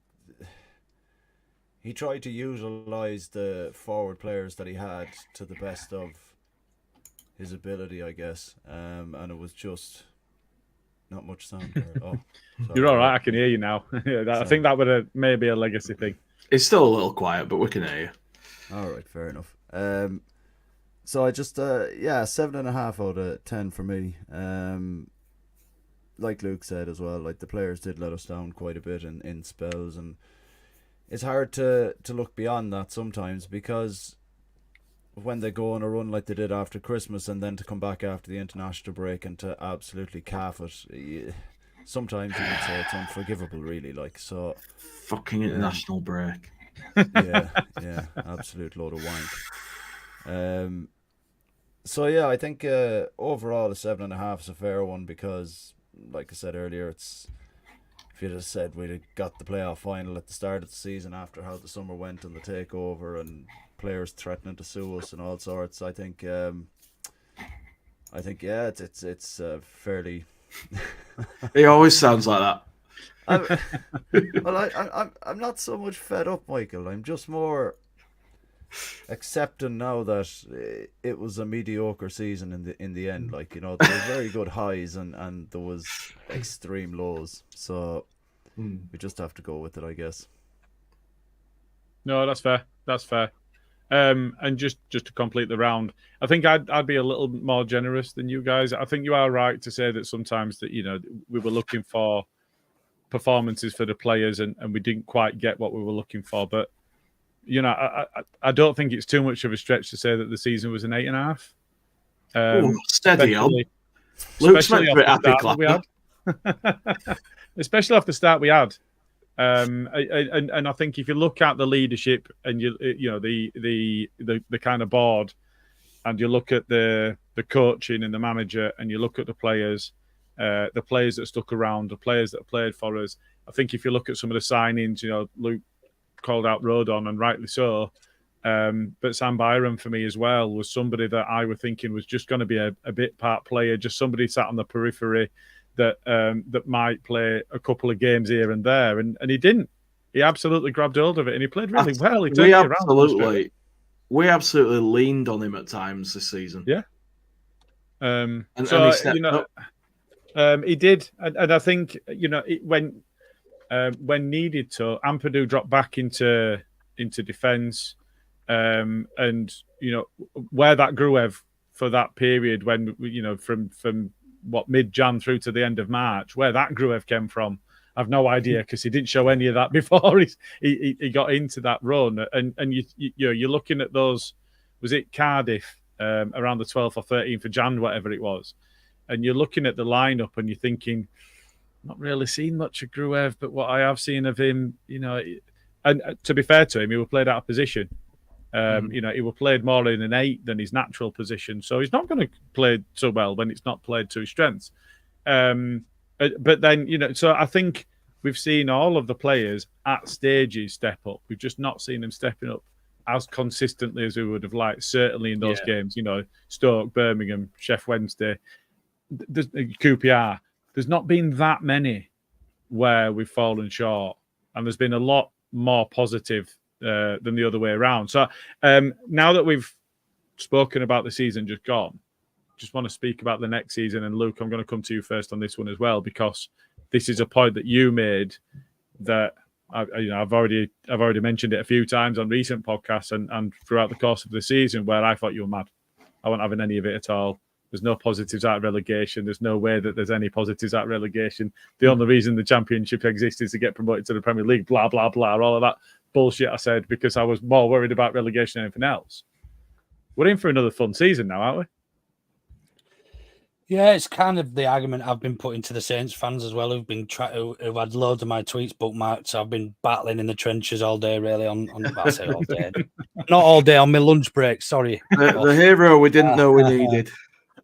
he tried to utilise the forward players that he had to the best of his ability, I guess, and it was just not much sound there. Oh, you're all right. I can hear you now. I think that would maybe a legacy thing. It's still a little quiet, but we can hear you. All right, fair enough. So I just 7.5 out of 10 for me. Like Luke said as well, like the players did let us down quite a bit in spells, and it's hard to look beyond that sometimes because when they go on a run like they did after Christmas and then to come back after the international break and to absolutely calf it, sometimes you would say it's unforgivable, really. Like, so fucking international break. Yeah, absolute load of wank. So yeah, I think overall a 7.5 is a fair one because, like I said earlier, it's if you'd have said we'd have got the playoff final at the start of the season after how the summer went and the takeover and players threatening to sue us and all sorts, I think it's fairly. He always sounds like that. I'm not so much fed up, Michael. I'm just more accepting now that it was a mediocre season in the end. Like, you know, there were very good highs and there was extreme lows. So we just have to go with it, I guess. No, that's fair. That's fair. And just to complete the round, I think I'd be a little more generous than you guys. I think you are right to say that sometimes that, you know, we were looking for performances for the players and we didn't quite get what we were looking for. But, you know, I don't think it's too much of a stretch to say that the season was an 8.5. Steady on. Luke's meant to be happy clapping. Especially off the start we had. And I think if you look at the leadership and you know the kind of board, and you look at the the coaching and the manager, and you look at the players that stuck around, the players that played for us. I think if you look at some of the signings, Luke called out Rodon, and rightly so. But Sam Byram for me as well was somebody that I was thinking was just going to be a bit part player, just somebody sat on the periphery that might play a couple of games here and there, and he didn't. He absolutely grabbed hold of it, and he played really well. He turned around. We absolutely leaned on him at times this season. Yeah. And he stepped up. He did, and I think when needed to, Ampadu dropped back into defence, and where that Gruev for that period when from mid-Jan through to the end of March, where that Gruev came from, I've no idea, because he didn't show any of that before he got into that run. And you're looking at those, was it Cardiff around the 12th or 13th of Jan, whatever it was, and you're looking at the lineup and you're thinking, not really seen much of Gruev, but what I have seen of him, and to be fair to him, he was played out of position. He was played more in an 8 than his natural position, so he's not going to play so well when it's not played to his strengths. But then, so I think we've seen all of the players at stages step up. We've just not seen them stepping up as consistently as we would have liked, certainly in those games, Stoke, Birmingham, Sheff Wednesday, QPR. There's not been that many where we've fallen short, and there's been a lot more positive than the other way around. So now that we've spoken about the season just gone, just want to speak about the next season. And Luke, I'm going to come to you first on this one as well, because this is a point that you made that I've already mentioned it a few times on recent podcasts and throughout the course of the season, where I thought you were mad. I wasn't having any of it at all. There's no positives out of relegation. There's no way that there's any positives out of relegation. The only reason the Championship exists is to get promoted to the Premier League, blah, blah, blah, all of that bullshit I said, because I was more worried about relegation than anything else. We're in for another fun season now, aren't we? Yeah, it's kind of the argument I've been putting to the Saints fans as well, who've had loads of my tweets bookmarked. So I've been battling in the trenches all day, really. I say all day, not all day, on my lunch break. Sorry, the hero we didn't know we needed.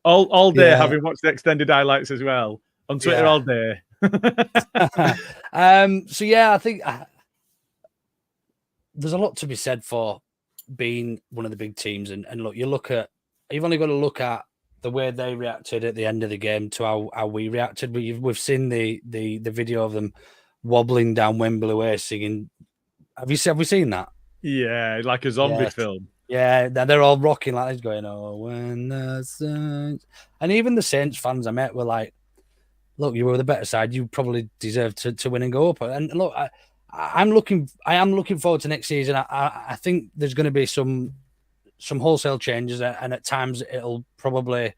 All day, having watched the extended highlights as well on Twitter all day. So yeah, I think there's a lot to be said for being one of the big teams. And look, you've only got to look at the way they reacted at the end of the game to how we reacted. We've seen the video of them wobbling down Wembley way singing. Have we seen that? Yeah, like a zombie film. Yeah, they're all rocking like this, going, "Oh, when the Saints," and even the Saints fans I met were like, "Look, you were the better side. You probably deserve to win and go up." And look, I am looking forward to next season. I think there's going to be some wholesale changes, and at times we'll probably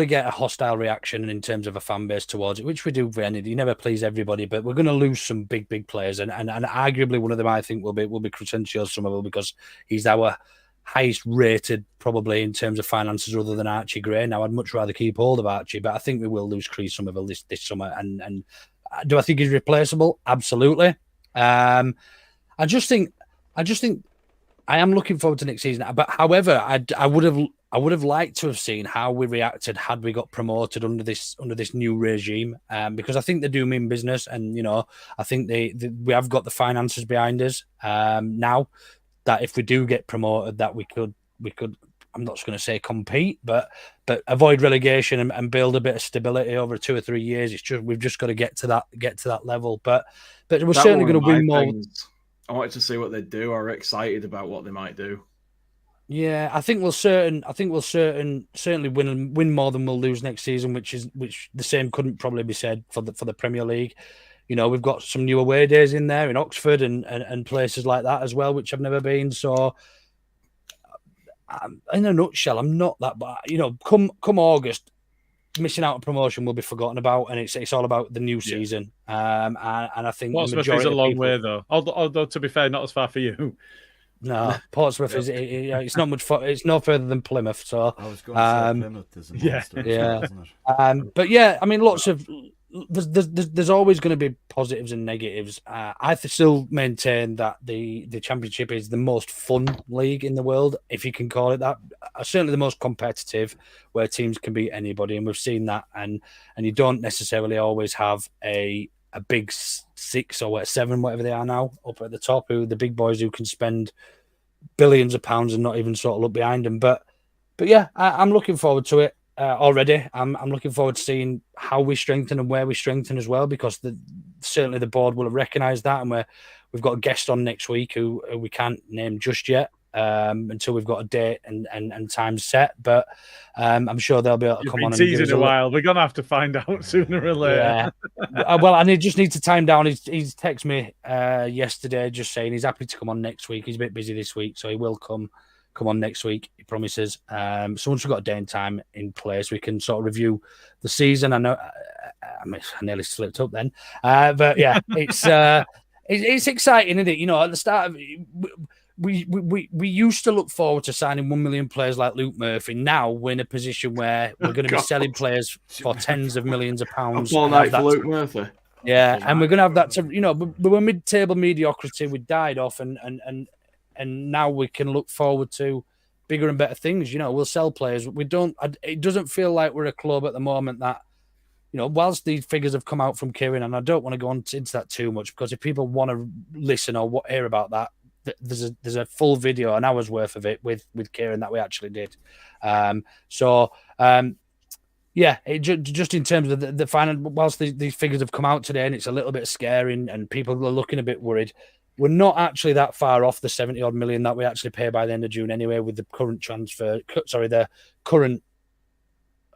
get a hostile reaction in terms of a fan base towards it, which we do for anything. You never please everybody, but we're going to lose some big players, and arguably one of them I think will be Crucentio Somerville, because he's our highest rated probably in terms of finances other than Archie Gray. Now I'd much rather keep hold of Archie, but I think we will lose Chris Somerville this summer. And do I think he's replaceable? Absolutely. I just think I am looking forward to next season. But however, I would have liked to have seen how we reacted had we got promoted under this new regime, because I think they do mean business, and I think we have got the finances behind us now, that if we do get promoted, that we could. I'm not just going to say compete, but avoid relegation and build a bit of stability over 2 or 3 years. It's just we've just got to get to that level. But we're certainly going to win more. I wanted to see what they do. I'm excited about what they might do. Yeah, I think we'll certainly win more than we'll lose next season, which the same couldn't probably be said for the Premier League. We've got some new away days in there in Oxford and places like that as well, which I've never been. So, in a nutshell, I'm not that bad. Come August, missing out on promotion will be forgotten about, and it's all about the new season. And I think Portsmouth is a long way, though. Although to be fair, not as far for you. No, Portsmouth is it's not much. It's no further than Plymouth. So I was going to say Plymouth is a monster, isn't it? But yeah, I mean, lots of there's always going to be positives and negatives. I still maintain that the Championship is the most fun league in the world, if you can call it that. Certainly the most competitive, where teams can beat anybody, and we've seen that. And you don't necessarily always have a big 6 or 7, whatever they are now, up at the top, who the big boys who can spend billions of pounds and not even sort of look behind them. But yeah, I'm looking forward to it. Already, I'm looking forward to seeing how we strengthen and where we strengthen as well, because certainly the board will have recognised that, and we've got a guest on next week who we can't name just yet until we've got a date and time set. But I'm sure they'll be able to come on. Teasing and give us a while. We're gonna have to find out sooner or later. Yeah. Well, I just need to time down. He's texted me yesterday just saying he's happy to come on next week. He's a bit busy this week, so he will come on next week, he promises. So once we've got a day and time in place, we can sort of review the season. I know I nearly slipped up then, but yeah, it's exciting, isn't it? You know, at the start of we used to look forward to signing 1 million players like Luke Murphy. Now we're in a position where we're going to be selling players for tens of millions of pounds. All night for Luke Murphy. Yeah, and we're going to have that to, you know, we were mid-table mediocrity. We died off, and now we can look forward to bigger and better things. You know, we'll sell players. It doesn't feel like we're a club at the moment that, you know, whilst these figures have come out from Kieran, and I don't want to go into that too much, because if people want to listen or hear about that, there's a full video, an hour's worth of it with Kieran that we actually did. Yeah, just in terms of the final, whilst these figures have come out today and it's a little bit scary and people are looking a bit worried, we're not actually that far off the 70-odd million that we actually pay by the end of June anyway, with the current transfer. Sorry, the current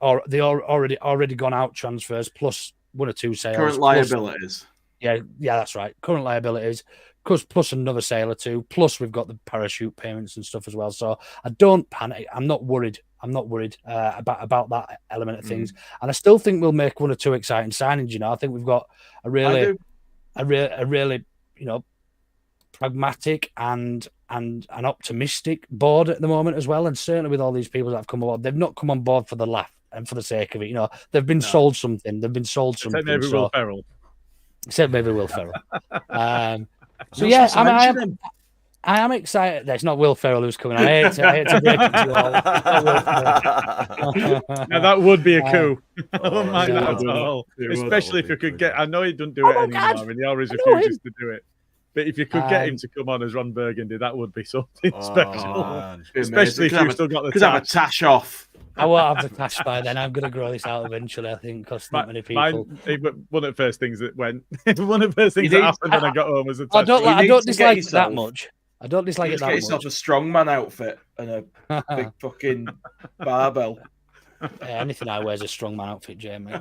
or the already gone out transfers plus 1 or 2 sales. Current liabilities. Yeah, that's right. Current liabilities, plus another sale or 2. Plus we've got the parachute payments and stuff as well. So I don't panic. I'm not worried. About that element of things, and I still think we'll make 1 or 2 exciting signings. You know, I think we've got a really, you know, pragmatic and an optimistic board at the moment as well. And certainly with all these people that have come aboard, they've not come on board for the laugh and for the sake of it. You know, they've been sold something. Except maybe Will Ferrell. Except maybe Will Ferrell. So yeah, I am excited. There's not Will Ferrell who's coming. I hate to break it to you all. Now that would be a coup. I don't mind that at all. Especially if you could get. I know he doesn't do it anymore, and he always refuses to do it. But if you could get him to come on as Ron Burgundy, that would be something special. Especially if you've still got the tash. Could have a tash off. I won't have the tash by then. I'm going to grow this out eventually, I think, because not many people. One of the first things that went. One of the first things that happened when I got home was a tash. I don't dislike it that much. I don't dislike it that much. Get yourself a strongman outfit and a big fucking barbell. Anything I wear is a strongman outfit, Jamie.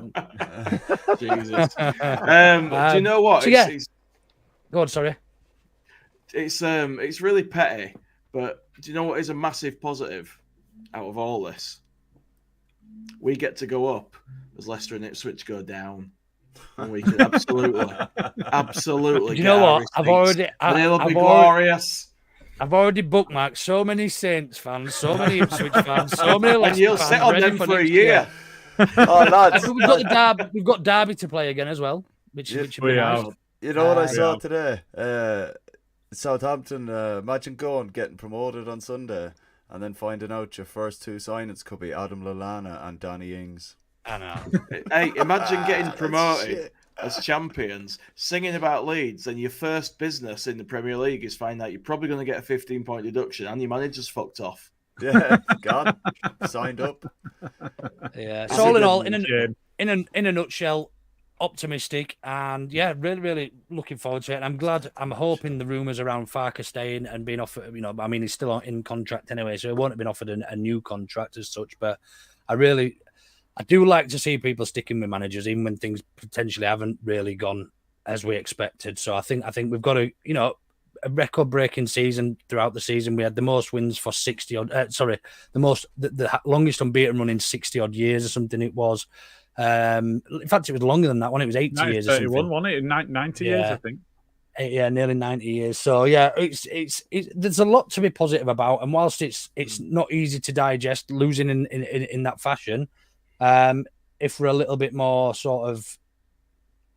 Jesus. Do you know what? Go on, sorry. It's really petty, but do you know what is a massive positive out of all this? We get to go up as Leicester and Ipswich go down. And we can absolutely. You know what? It'll be glorious. I've already bookmarked so many Saints fans, so many Ipswich fans, so many Leicester fans. And you'll sit on them for a year. Oh, lads. We've got Derby to play again as well, which would be nice. You know what I saw today? Southampton, imagine getting promoted on Sunday and then finding out your first 2 signings could be Adam Lallana and Danny Ings. I know. Hey, imagine getting promoted as champions, singing about Leeds, and your first business in the Premier League is finding out you're probably going to get a 15-point deduction and your manager's fucked off. Yeah, God, signed up. Yeah, so all in all, in a nutshell, optimistic, and yeah, really, really looking forward to it. And I'm hoping the rumours around Farke staying and being offered, you know, I mean, he's still in contract anyway, so he won't have been offered a new contract as such, but I do like to see people sticking with managers, even when things potentially haven't really gone as we expected. So I think we've got a record-breaking season throughout the season. We had the most wins for 60-odd. The longest unbeaten run in 60-odd years or something. It was. In fact, it was longer than that one. It was 80 years or something. 31, wasn't it? 90 years, I think. Yeah, nearly 90 years. So yeah, it's there's a lot to be positive about. And whilst it's not easy to digest losing in that fashion. If we're a little bit more sort of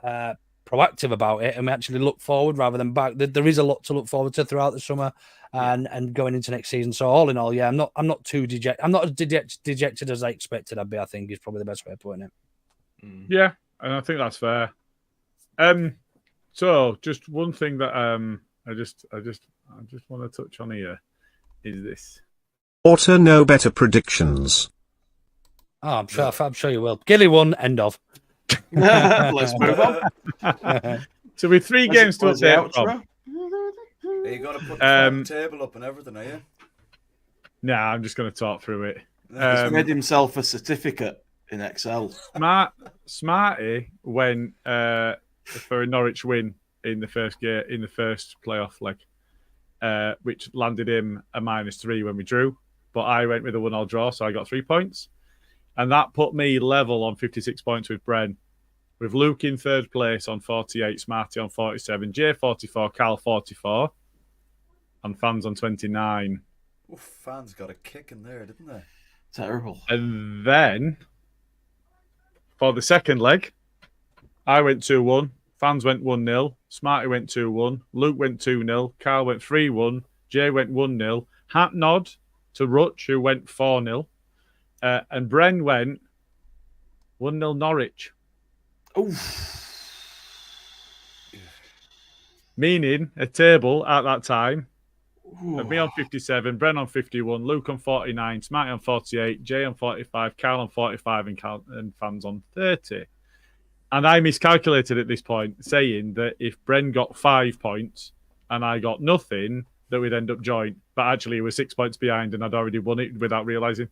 proactive about it, and we actually look forward rather than back. There is a lot to look forward to throughout the summer and going into next season. So all in all, I'm not too dejected. I'm not as dejected as I expected I'd be. I think is probably the best way of putting it. Yeah, and I think that's fair. So just one thing that I just want to touch on here is this. Auto no better predictions. Oh, I'm sure you will. Gilly won. End of. Let's move on. So with 3 games to update from. You got to put the table up and everything, are you? Nah, I'm just going to talk through it. He's made himself a certificate in Excel. Smarty went for a Norwich win in the first playoff leg, which landed him a -3 when we drew. But I went with a 1-1 draw, so I got 3 points. And that put me level on 56 points with Bren, with Luke in 3rd place on 48, Smarty on 47, Jay 44, Karl 44, and Fans on 29. Oh, Fans got a kick in there, didn't they? Terrible. And then, for the second leg, I went 2-1, Fans went 1-0, Smarty went 2-1, Luke went 2-0, Karl went 3-1, Jay went 1-0, hat nod to Rutch, who went 4-0. And Bren went 1-0 Norwich. Meaning a table at that time of me on 57, Bren on 51, Luke on 49, Smarty on 48, Jay on 45, Karl on 45, and Fans on 30. And I miscalculated at this point, saying that if Bren got 5 points and I got nothing, that we'd end up joint. But actually, it was 6 points behind, and I'd already won it without realising.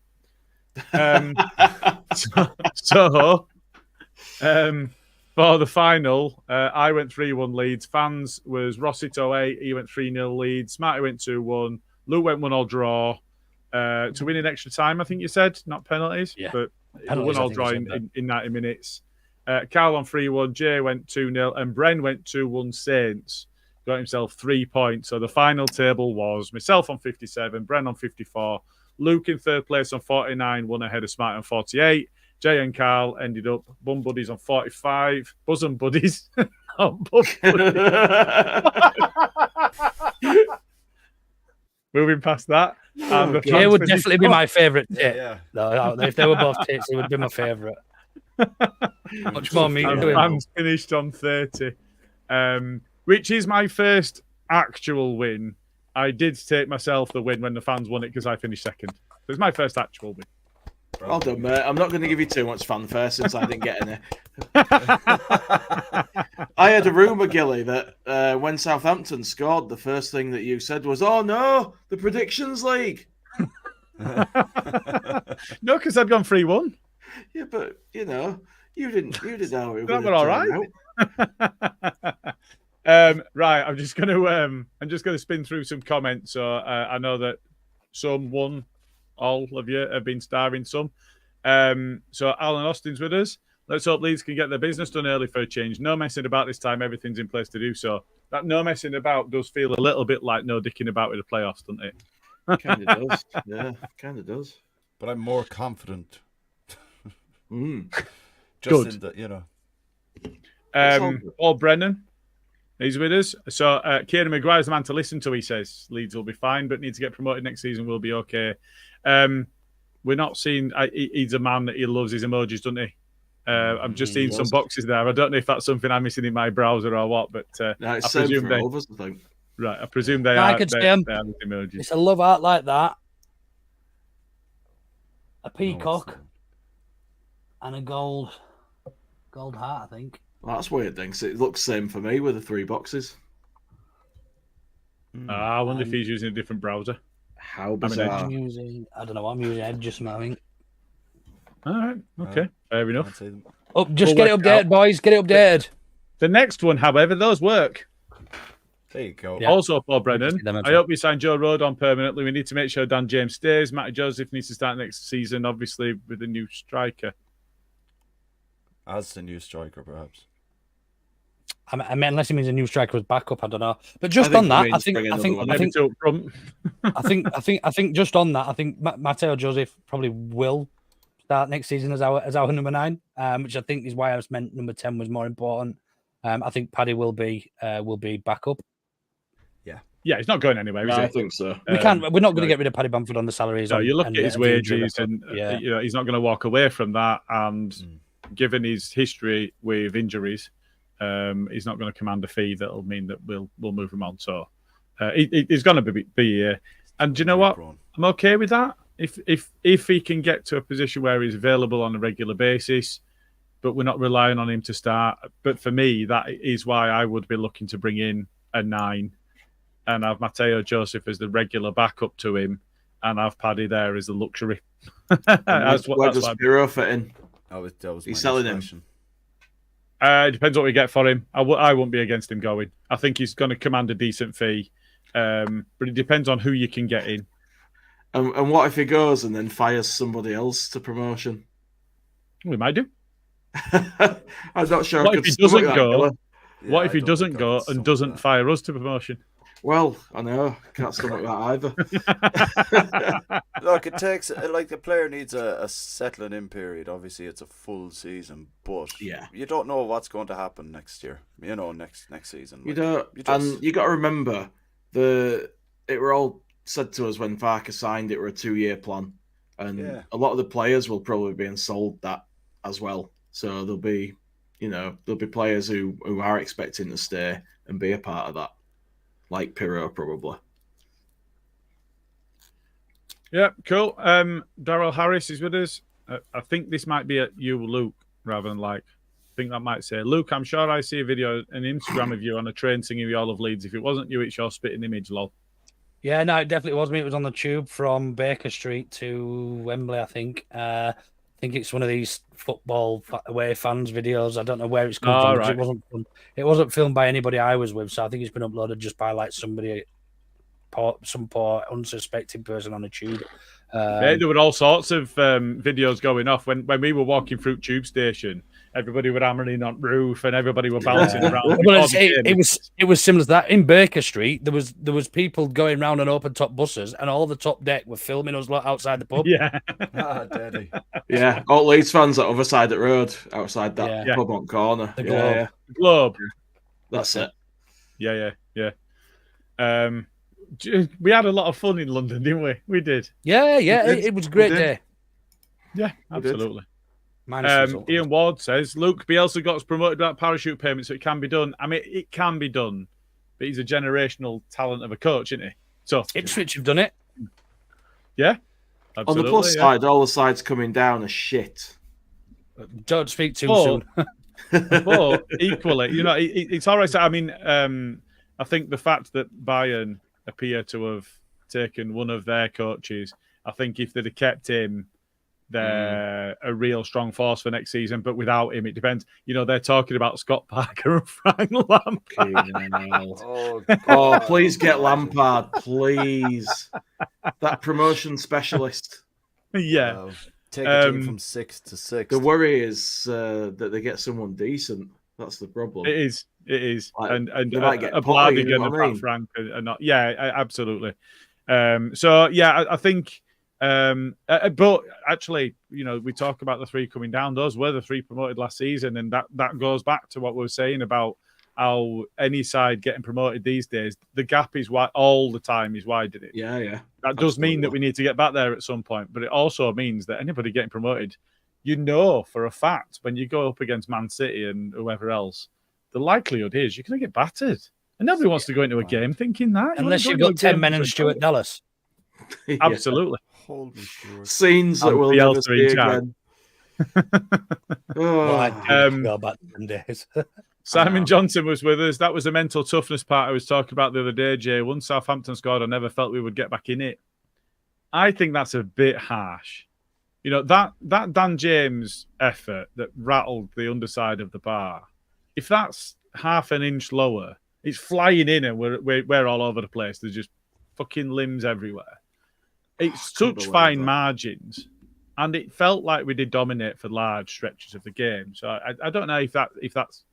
For the final, I went 3-1 Leeds. Fans was Rossito 8. He went 3-0 Leeds. Smarty went 2-1. Luke went 1-1 draw. To win in extra time, I think you said, not penalties. Yeah. But Penalties, 1-1 draw in 90 minutes. Karl on 3-1. Jay went 2-0. And Bren went 2-1 Saints. Got himself 3 points. So the final table was myself on 57, Bren on 54, Luke in 3rd place on 49, 1 ahead of Smart on 48. Jay and Karl ended up bum buddies on 45. Bosom buddies. Bum buddies. Moving past that. Jay would definitely be my favourite tit. Yeah. No, if they were both tits, it would be my favourite. Much more meat. Fans finished on 30. Which is my first actual win. I did take myself the win when the Fans won it because I finished second. So it's my first actual win. Well done, mate. I'm not going to give you too much fanfare since I didn't get any. I had a rumour, Gilly, that when Southampton scored, the first thing that you said was, "Oh no, the predictions league." No, because I'd gone 3-1. Yeah, but you didn't know it. That were all right. Right, I'm just going to spin through some comments. So I know that all of you have been starring some. So Alan Austin's with us. Let's hope Leeds can get their business done early for a change. No messing about this time. Everything's in place to do so. That no messing about does feel a little bit like no dicking about with the playoffs, doesn't it? Kind of does. Yeah, kind of does. But I'm more confident. Good. In the, Paul Brennan, he's with us. So Kieran Maguire's the man to listen to. He says Leeds will be fine, but need to get promoted next season. We'll be okay. We're not seeing. He's a man that he loves his emojis, doesn't he? I'm just seeing some boxes there. I don't know if that's something I'm missing in my browser or what, but no, it's I presume they. All of us, I think. Right, I presume they I are. could They see are 'em. the emojis. It's a love art like that, a peacock, and a gold heart, I think. Well, that's weird then, 'cause it looks the same for me with the 3 boxes. I wonder if he's using a different browser. How bizarre. I don't know. I'm using Edge just mowing. All right, okay, fair enough. Just get it updated, boys. Get it updated. The next one, however, those work. There you go. Yeah. Also, Paul Brennan, I hope we sign Joe Rodon permanently. We need to make sure Dan James stays. Matty Joseph needs to start next season, obviously, with a new striker. As the new striker, perhaps. I mean, unless he means a new striker as backup, I don't know. But just on that, I think just on that, I think Matteo Joseph probably will start next season as our number 9, which I think is why I was meant number 10 was more important. I think Paddy will be back up. Yeah, he's not going anywhere. Yeah, Is I he? think so. We're not going to get rid of Paddy Bamford on the salaries. No, you look at his wages, and yeah. he's not going to walk away from that. And given his history with injuries, he's not going to command a fee that'll mean that we'll move him on. So he's going to be here. And do you know what? I'm okay with that. If he can get to a position where he's available on a regular basis, but we're not relying on him to start. But for me, that is why I would be looking to bring in a 9 and have Mateo Joseph as the regular backup to him, and have Paddy there as the luxury. Where does Pirro fit in? He's selling him. It depends what we get for him. I won't be against him going. I think he's going to command a decent fee, but it depends on who you can get in. And what if he goes and then fires somebody else to promotion? We might do. I'm not sure. What if he doesn't go? What if he I doesn't go and doesn't fire us to promotion? Well, I know. Can't stomach that either. Look, it takes the player needs a settling in period. Obviously, it's a full season, but you don't know what's going to happen next year. Next season. You don't, and you got to remember it were all said to us when Farker signed. It were a 2-year plan, and a lot of the players will probably be sold that as well. So there'll be players who are expecting to stay and be a part of that. Like Pirro, probably. Yeah, cool. Daryl Harris is with us. I think this might be you, Luke, rather than like. I think that might say, Luke, I'm sure I see a video, an Instagram of you on a train singing "We All Love Leeds." If it wasn't you, it's your spitting image, lol. Yeah, no, it definitely was me. It was on the tube from Baker Street to Wembley, I think. I think it's one of these football away fans videos. I don't know where it's come from. Right. It wasn't filmed by anybody I was with, so I think it's been uploaded just by like some poor unsuspecting person on a tube. There were all sorts of videos going off when we were walking through Tube Station. Everybody were hammering on roof and everybody were bouncing around. Well, it was similar to that in Baker Street. There was people going round on open top buses, and all the top deck were filming us outside the pub. Yeah, dirty. Yeah, all Leeds fans at the other side of the road, outside that pub on corner. The Globe. Yeah. The Globe. That's it. Yeah. We had a lot of fun in London, didn't we? We did. Yeah. It was a great day. Yeah, absolutely. Ian Ward says, Luke, Bielsa got us promoted without parachute payment, so it can be done. I mean, it can be done, but he's a generational talent of a coach, isn't he? So Ipswich have done it. Yeah, absolutely. On the plus side, all the sides coming down are shit. Don't speak too soon. But equally, it's all right. I mean, I think the fact that Bayern appear to have taken one of their coaches, I think if they'd have kept him, they're a real strong force for next season. But without him, it depends. They're talking about Scott Parker and Frank Lampard. Oh, please get Lampard, please. That promotion specialist. Yeah. Take a team from 6th to 6th. The worry is that they get someone decent. That's the problem. It is. Like, and they might get a Potty, Bladigan and Frank are not. Yeah, absolutely. I think. But actually, we talk about the 3 coming down. Those were the 3 promoted last season, and that goes back to what we were saying about how any side getting promoted these days, the gap is wide all the time. Is widening. Yeah. That does mean that we need to get back there at some point, but it also means that anybody getting promoted, for a fact when you go up against Man City and whoever else, the likelihood is you're going to get battered, and nobody wants to go into a game thinking that unless you've got 10 men and Stuart Dallas. Absolutely. Holy shit. Scenes that we'll never see again. Go back to them days. Simon Johnson was with us. That was the mental toughness part I was talking about the other day, Jay. Once Southampton scored, I never felt we would get back in it. I think that's a bit harsh. That Dan James effort that rattled the underside of the bar, if that's half an inch lower, it's flying in and we're all over the place. There's just fucking limbs everywhere. It's such fine margins, and it felt like we did dominate for large stretches of the game. So I don't know if that's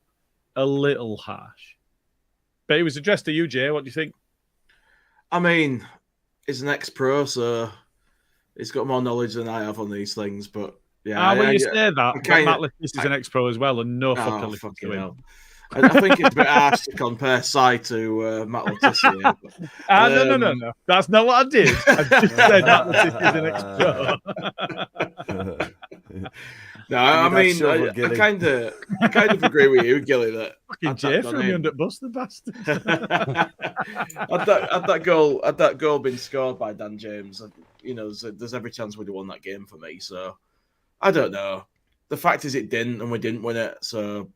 a little harsh, but it was addressed to you, Jay. What do you think? I mean, he's an ex-pro, so he's got more knowledge than I have on these things. But yeah, when you say that, Matt Lettis is an ex-pro as well, and no fucker listened to him. I think it's a bit harsh to compare Sai to Matt Letizia. No. That's not what I did. I just said Matt Letizia is an ex-pro. No, I mean, I kind of agree with you, Gilly. That fucking Jay threw me under the bus, the bastard. had that goal been scored by Dan James, there's every chance we'd have won that game for me. So I don't know. The fact is, it didn't, and we didn't win it. So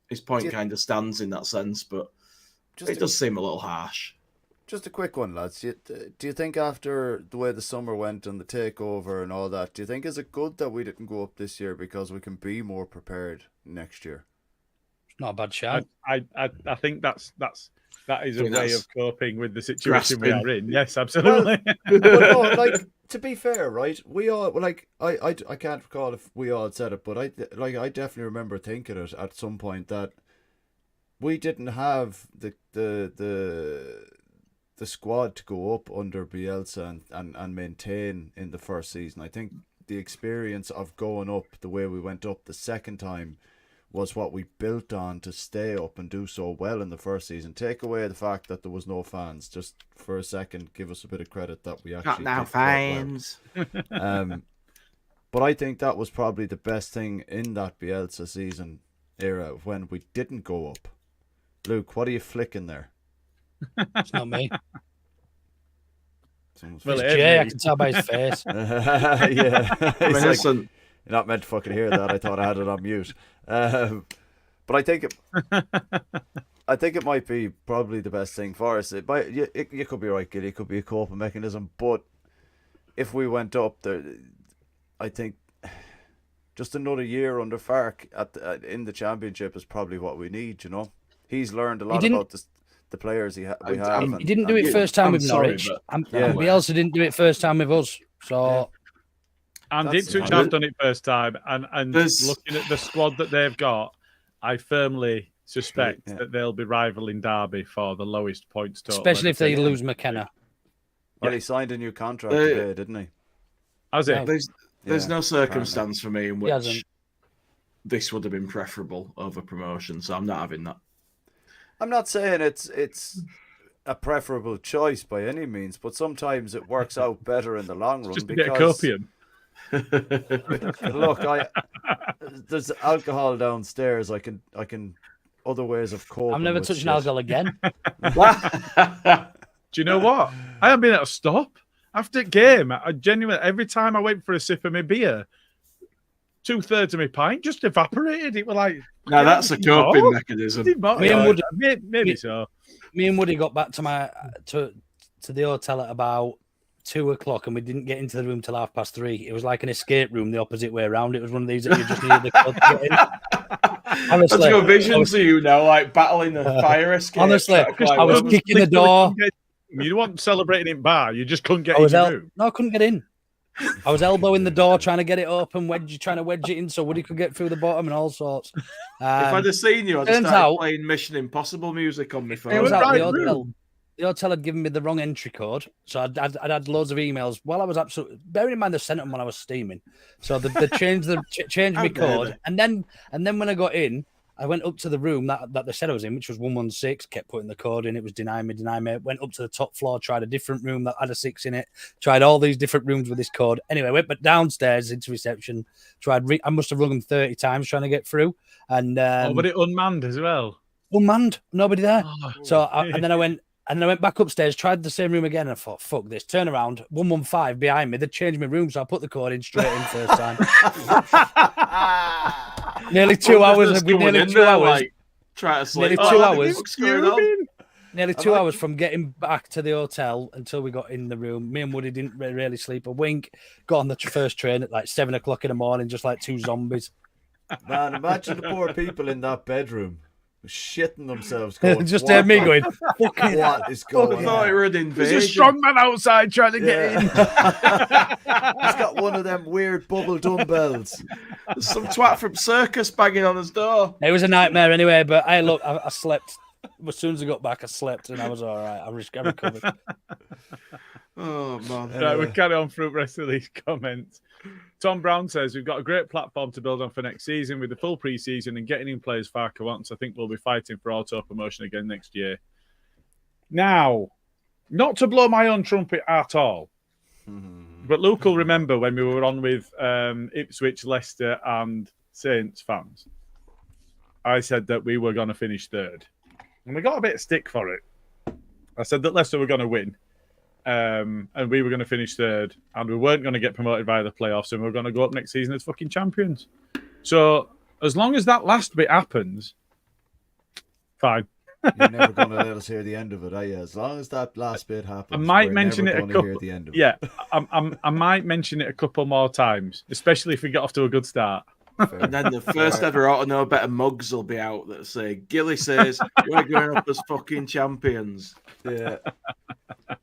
his point kind of stands in that sense, but it does seem a little harsh. Just a quick one, lads. Do you think after the way the summer went and the takeover and all that, do you think is it good that we didn't go up this year because we can be more prepared next year? It's not a bad shout. I think that is a way of coping with the situation we are in. Yes, absolutely. Well, no, to be fair, right? We all I can't recall if we all said it, but I definitely remember thinking it at some point that we didn't have the squad to go up under Bielsa and maintain in the first season. I think the experience of going up the way we went up the second time was what we built on to stay up and do so well in the first season. Take away the fact that there was no fans. Just for a second, give us a bit of credit that we actually got no fans. Well. But I think that was probably the best thing in that Bielsa season era when we didn't go up. Luke, what are you flicking there? It's not me. Well, it's Jay, I can tell by his face. Yeah. You're not meant to fucking hear that. I thought I had it on mute. But I think it might be probably the best thing for us. You could be right, Gilly. It could be a coping mechanism. But if we went up there, I think just another year under Fark in the championship is probably what we need. He's learned a lot about this. The players we have. He didn't do it first time with Norwich. Bielsa didn't do it first time with us. So, and Ipswich have done it first time. And looking at the squad that they've got, I firmly suspect that they'll be rivaling Derby for the lowest points total. Especially if they lose McKenna. Well, he signed a new contract today, didn't he? Has it? There's no circumstance for me in which this would have been preferable over promotion, so I'm not having that. I'm not saying it's a preferable choice by any means, but sometimes it works out better in the long run. Just a bit of copium. Look, there's alcohol downstairs. I can other ways of coping. I'm never touching alcohol again. Do you know what? I haven't been able to stop after the game. I genuinely, every time I went for a sip of my beer, 2/3 of my pint just evaporated. It was like, now that's a coping mechanism. Me and Woody, maybe so. Me and Woody got back to the hotel at about 2:00, and we didn't get into the room till 3:30. It was like an escape room the opposite way around. It was one of these that you just needed the code to get in. Honestly, that's your vision to you now, like battling the fire escape. Honestly, I was kicking the door. You weren't celebrating in bar. You just couldn't get in the room. No, I couldn't get in. I was elbowing the door, trying to get it open, trying to wedge it in so Woody could get through the bottom and all sorts. If I'd have seen you, I'd have started playing Mission Impossible music on my phone. It was the hotel had given me the wrong entry code, so I'd had loads of emails. While I was absolutely bearing in mind they sent them when I was steaming, so they changed my code, and then when I got in, I went up to the room that they said I was in, which was 116. Kept putting the code in, it was deny me. Went up to the top floor, tried a different room that had a 6 in it. Tried all these different rooms with this code. Anyway, went but downstairs into reception. I must have rung them 30 times trying to get through, and but it unmanned as well. Unmanned, nobody there. And then I went back upstairs, tried the same room again, and I thought, fuck this. Turn around, 115 behind me. They'd changed my room, so I put the code in straight in first time. Nearly 2 hours. Nearly 2 hours. Like, try to sleep. Nearly 2 hours from getting back to the hotel until we got in the room. Me and Woody didn't really sleep a wink. Got on the first train at like 7:00 in the morning, just like two zombies. Man, imagine the poor people in that bedroom shitting themselves. Going, just heard me going, fucking what is going on? I thought you were an invasion. There's a strong man outside trying to get in. He's got one of them weird bubble dumbbells. There's some twat from Circus banging on his door. It was a nightmare anyway, but I slept. As soon as I got back, I slept and I was all right. I recovered. Oh, man. Right, we'll carry on through the rest of these comments. Tom Brown says, we've got a great platform to build on for next season with the full pre-season and getting in players Farker wants. I think we'll be fighting for auto-promotion again next year. Now, not to blow my own trumpet at all, but Luke will remember when we were on with Ipswich, Leicester and Saints fans, I said that we were going to finish third. And we got a bit of stick for it. I said that Leicester were going to win. And we were going to finish third, and we weren't going to get promoted via the playoffs, and we were going to go up next season as fucking champions. So as long as that last bit happens, fine. You're never going to let us hear the end of it, are you? As long as that last bit happens, I might mention it a couple. The end of yeah, I might mention it a couple more times, especially if we get off to a good start. And then the first ever Ought to Know Better mugs will be out that say, Gilly says, we're going up as fucking champions. Yeah.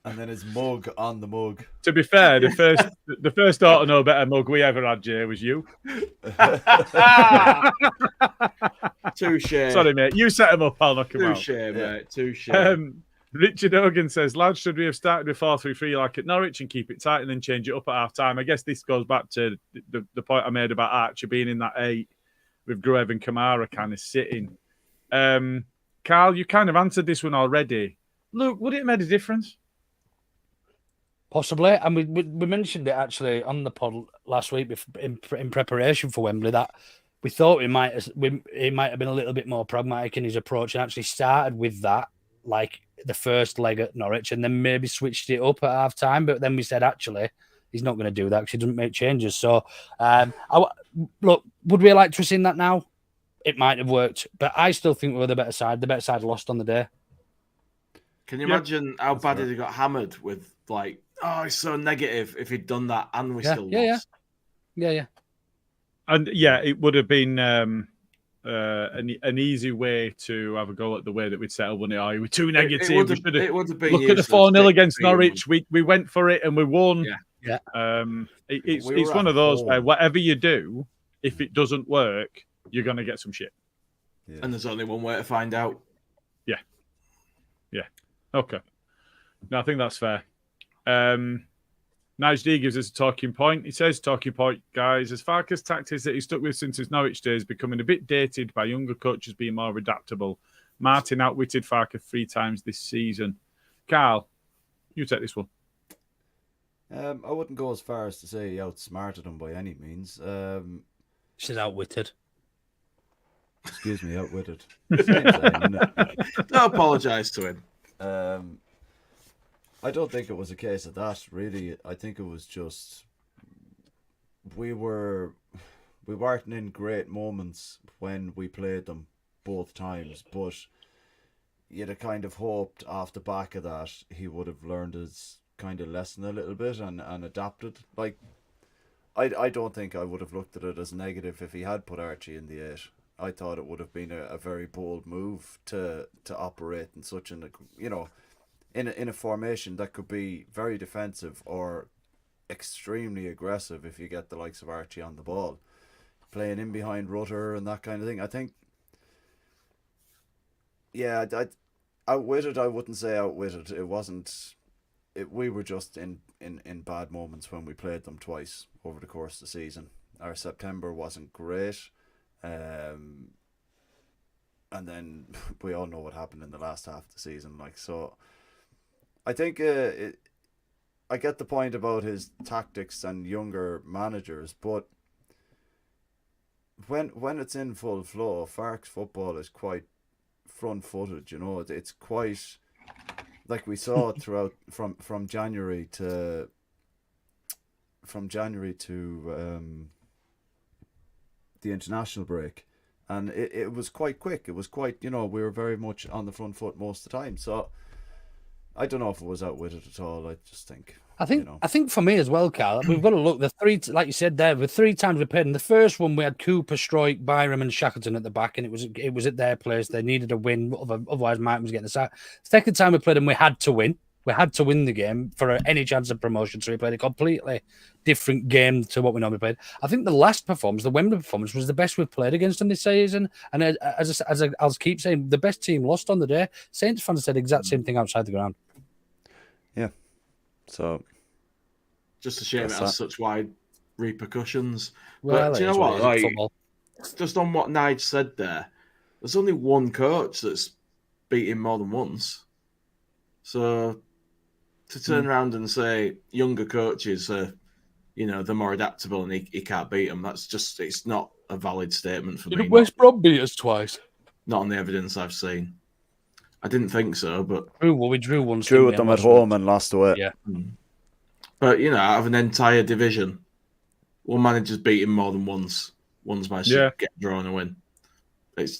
And then his mug on the mug. To be fair, the first Ought to Know Better mug we ever had, Jay, was you. Touche. Sorry, mate. You set him up, I'll knock him out. Touche, mate. Touche. Richard Hogan says, lads, should we have started with 4-3-3 like at Norwich and keep it tight and then change it up at half time? I guess this goes back to the point I made about Archer being in that 8 with Gruev and Kamara kind of sitting. Carl, you kind of answered this one already. Luke, would it have made a difference? Possibly. And we mentioned it actually on the pod last week in preparation for Wembley that we thought it might have been a little bit more pragmatic in his approach and actually started with that, like the first leg at Norwich, and then maybe switched it up at half time. But then we said, actually, he's not going to do that because he doesn't make changes. So, look, would we like to have seen that now? It might have worked, but I still think we were the better side. The better side lost on the day. Can you imagine how bad he got hammered with, like, oh, it's so negative if he'd done that and we still lost? Yeah. And yeah, it would have been an easy way to have a go at the way that we'd settled, wouldn't it? Oh, we were too negative. It would have been. Look at the 4-0 against Norwich. We went for it and we won. Yeah. It's one of those where whatever you do, if it doesn't work, you're going to get some shit. Yeah. And there's only one way to find out. Yeah. Okay. No, I think that's fair. Nige D gives us a talking point. He says, talking point, guys, as Farker's tactics that he stuck with since his Norwich days becoming a bit dated by younger coaches being more adaptable. Martin outwitted Farker 3 times this season. Carl, you take this one. I wouldn't go as far as to say he outsmarted him by any means. She's outwitted. Excuse me, outwitted. Same thing, isn't it? Don't apologise to him. I don't think it was a case of that, really. I think it was just we weren't in great moments when we played them both times, but you'd have kind of hoped off the back of that he would have learned his kind of lesson a little bit and adapted. Like, I don't think I would have looked at it as negative if he had put Archie in the 8. I thought it would have been a very bold move to operate in such an, in a formation that could be very defensive or extremely aggressive if you get the likes of Archie on the ball, playing in behind Rutter and that kind of thing. I think, outwitted. I wouldn't say outwitted. It wasn't. We were just in bad moments when we played them twice over the course of the season. Our September wasn't great. And then we all know what happened in the last half of the season. So I think I get the point about his tactics and younger managers, but when it's in full flow, Fark's football is quite front-footed. It's quite like we saw it throughout from January to the international break, and it was quite quick. It was quite, we were very much on the front foot most of the time. So I don't know if it was outwitted at all. I just think I think for me as well, Carl, we've got to look. The 3, like you said there, the 3 times we played. In the first one, we had Cooper, Stroik, Byram, and Shackleton at the back, and it was at their place. They needed a win, otherwise Martin was getting the sack. Second time we played them, we had to win. We had to win the game for any chance of promotion, so we played a completely different game to what we normally played. I think the last performance, the Wembley performance, was the best we've played against them this season. And as I'll keep saying, the best team lost on the day. Saints fans said the exact same thing outside the ground. Yeah. So just a shame it has such wide repercussions. Well, but do you it know is what? what it is, Like, football. just on what Nige said there, there's only one coach that's beat him more than once. So to turn around and say younger coaches are, they're more adaptable and he can't beat them, it's not a valid statement for me. Did West Brom beat us twice? Not on the evidence I've seen. I didn't think so, but We drew once. Drew with them at home and lost away. Yeah. But out of an entire division, one manager's beat him more than once. One's managed to get drawn a win.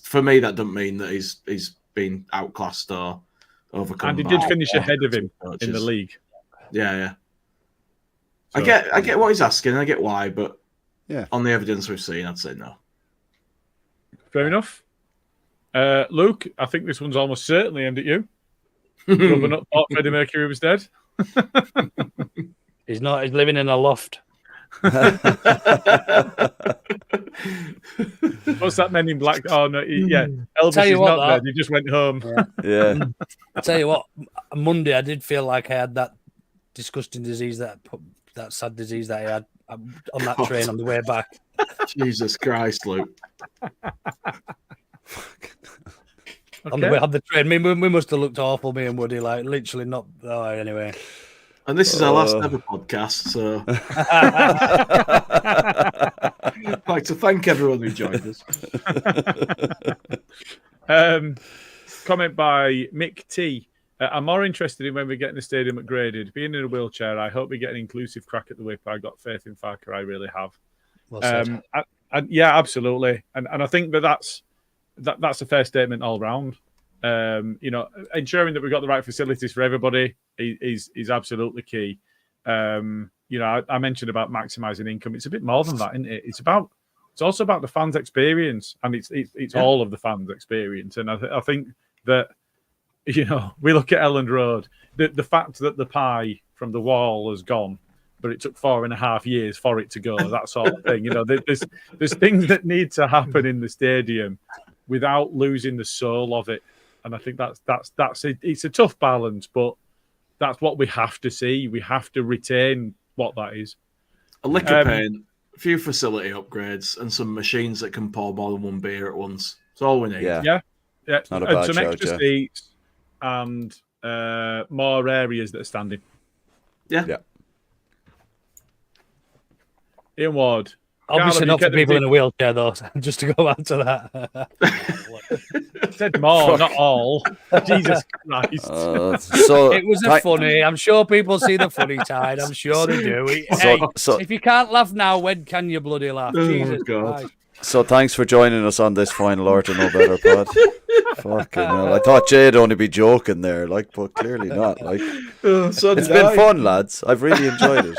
For me, that doesn't mean that he's been outclassed or overcome. And he did finish ahead of him in the league. Yeah. So, I get what he's asking. I get why, but yeah, on the evidence we've seen, I'd say no. Fair enough. Luke, I think this one's almost certainly aimed at you. Rubbing up thought Freddie Mercury was dead. He's not. He's living in a loft. What's that Men in Black? Oh no, Elvis is not dead. He just went home. Yeah. I'll tell you what. Monday, I did feel like I had that disgusting disease, that sad disease that I had on that train on the way back. Jesus Christ, Luke. On the way on the train, we must have looked awful, me and Woody, like literally not. Oh, anyway. And this is our last ever podcast, so I'd like to thank everyone who joined us. Comment by Mick T. I'm more interested in when we get the stadium upgraded. Being in a wheelchair, I hope we get an inclusive crack at the whip. I got faith in Farker, I really have. Well said. Yeah, absolutely. And I think that's a fair statement all round. Ensuring that we've got the right facilities for everybody is absolutely key. I mentioned about maximising income. It's a bit more than that, isn't it? It's also about the fans' experience, and it's all of the fans' experience. And I think that we look at Elland Road, the fact that the pie from the wall has gone, but it took 4.5 years for it to go, that sort of thing. There's things that need to happen in the stadium without losing the soul of it. And I think that's it. It's a tough balance, but that's what we have to see. We have to retain what that is. A lick of paint, a few facility upgrades, and some machines that can pour more than one beer at once. That's all we need. Yeah. Not a bad some shout, extra seats and more areas that are standing. Yeah. Ian Ward. Obviously not for people in a wheelchair, though. Just to go back to that. Said more, not all. Jesus Christ. So it was funny. I'm sure people see the funny side. I'm sure they do. If you can't laugh now, when can you bloody laugh? Jesus Christ. So thanks for joining us on this final Or to Know Better pod. Fucking hell. I thought Jay'd only be joking there, but clearly not. It's been fun, lads. I've really enjoyed it.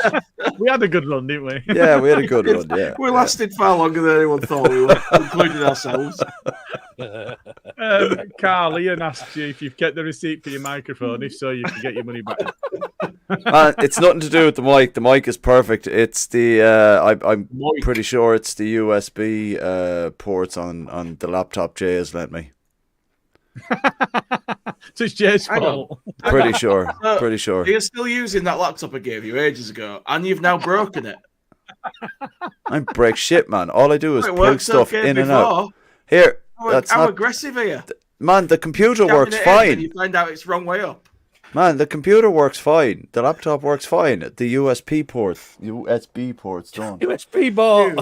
We had a good run, didn't we? Yeah, we had a good run, yeah. We lasted far longer than anyone thought we would, including ourselves. Carl, Ian asks you if you've kept the receipt for your microphone. If so, you can get your money back. It's nothing to do with the mic. The mic is perfect. It's the I'm pretty sure it's the USB ports on the laptop Jay has lent me. So it's Jay's fault. Pretty sure. You're still using that laptop I gave you ages ago, and you've now broken it. I break shit, man. All I do is plug stuff in and out. Here, how aggressive are you? Man, the computer works fine. You find out it's wrong way up. Man, the computer works fine. The laptop works fine. The USB ports don't. USB port.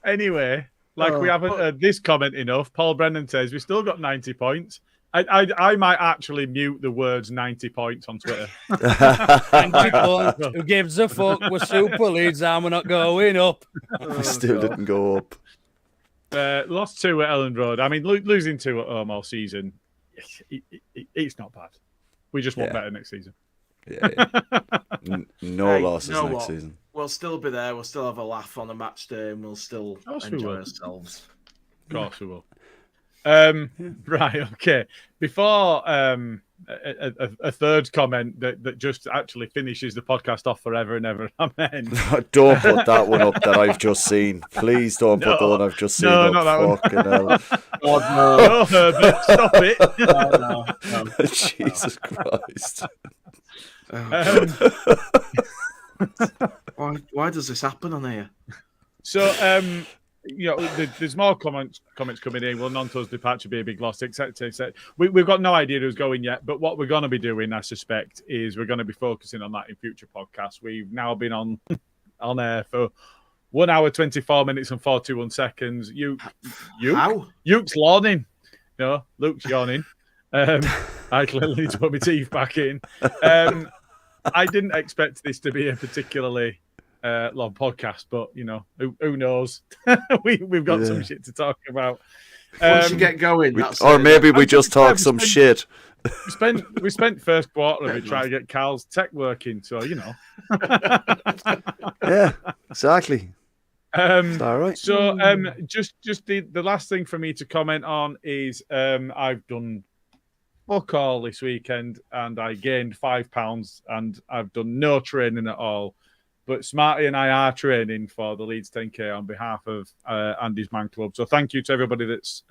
Anyway, we haven't heard this comment enough. Paul Brennan says we've still got 90 points. I might actually mute the words 90 points on Twitter. 90 points. Who gives a fuck? We're super leads and we're not going up. We still didn't go up. Lost 2 at Elland Road. I mean, losing 2 at home all season, it's not bad. We just want better next season. Yeah. No losses next season. We'll still be there. We'll still have a laugh on a match day, and we'll still enjoy ourselves. Of course we will. Right, okay. Before a third comment that just actually finishes the podcast off forever and ever. Amen. Don't put that one up that I've just seen. Please don't put the one I've just seen up. Not that fucking one. God, no, Herbert, stop it. No. Jesus Christ. Why does this happen on here? So, there's more comments coming in. Will Nonto's departure be a big loss, etc. We've got no idea who's going yet, but what we're going to be doing, I suspect, is we're going to be focusing on that in future podcasts. We've now been on air for 1 hour, 24 minutes and 41 seconds. Luke's yawning. No, Luke's yawning. I clearly need to put my teeth back in. I didn't expect this to be a particularly long podcast, but who knows? We've got some shit to talk about. Once you get going, maybe we just talk some shit. We spent first quarter of it trying to get Carl's tech working, so Yeah, exactly. All right. So just the last thing for me to comment on is I've done fuck all this weekend and I gained 5 pounds and I've done no training at all. But Smarty and I are training for the Leeds 10K on behalf of Andy's Man Club. So thank you to everybody that's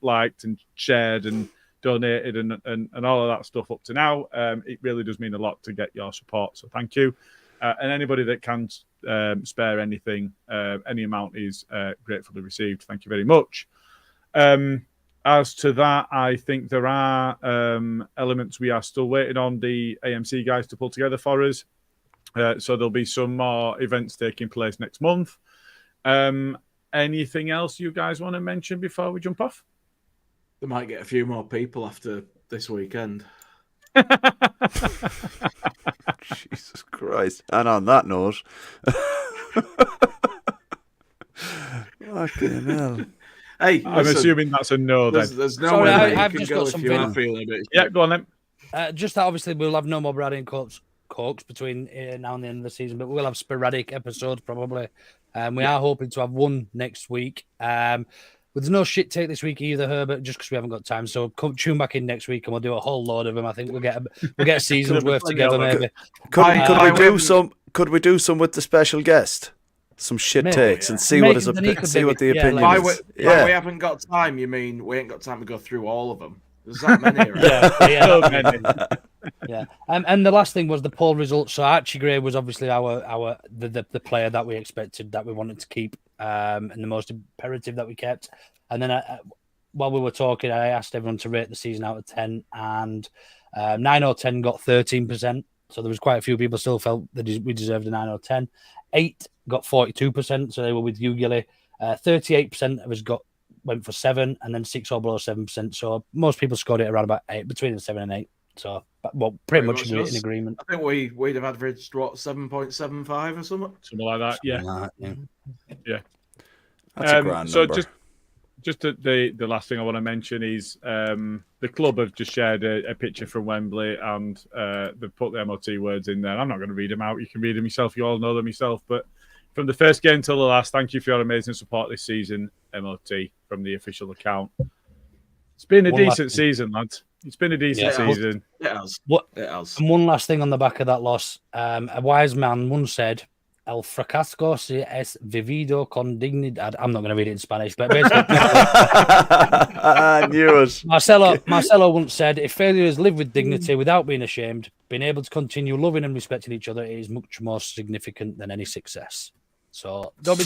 liked and shared and donated and all of that stuff up to now. It really does mean a lot to get your support. So thank you. And anybody that can spare anything, any amount is gratefully received. Thank you very much. As to that, I think there are elements we are still waiting on the AMC guys to pull together for us. So there'll be some more events taking place next month. Anything else you guys want to mention before we jump off? They might get a few more people after this weekend. Jesus Christ. And on that note, fucking hell. Hey, I'm assuming that's a no then. There's no way I've you just can got go if something. you are feeling a bit. Yeah, go on then. Just that obviously we'll have no more Brady and Cokes between now and the end of the season, but we'll have sporadic episodes probably. We are hoping to have one next week. There's no shit take this week either, Herbert, just because we haven't got time. So tune back in next week and we'll do a whole load of them. I think we'll get a season's worth together, maybe. Could we do some with the special guest? Some shit takes and see what the opinion is. We haven't got time. You mean we ain't got time to go through all of them? There's that many, right? Yeah. And the last thing was the poll results. So Archie Gray was obviously the player that we expected, that we wanted to keep, and the most imperative that we kept. And then while we were talking, I asked everyone to rate the season out of 10, and 9 or 10 got 13%. So there was quite a few people still felt that we deserved a 9 or 10. 8 got 42%, so they were with you, Gilly. 38% of us went for 7, and then 6 or below 7%. So most people scored it around about 8, between 7 and 8. So, pretty much in agreement. I think we'd have averaged 7.75 or something like that. Yeah. That's a grand number. Just the last thing I want to mention is the club have just shared a picture from Wembley, and they've put the MOT words in there. I'm not going to read them out. You can read them yourself. You all know them yourself. But from the first game till the last, thank you for your amazing support this season, MOT, from the official account. It's been a decent season, lads. It's been a decent season. It has. It has. And one last thing on the back of that loss. A wise man once said, El fracasco se es vivido con dignidad. I'm not going to read it in Spanish, but basically... I knew it. Marcelo once said, if failures live with dignity without being ashamed, being able to continue loving and respecting each other is much more significant than any success. So, don't be...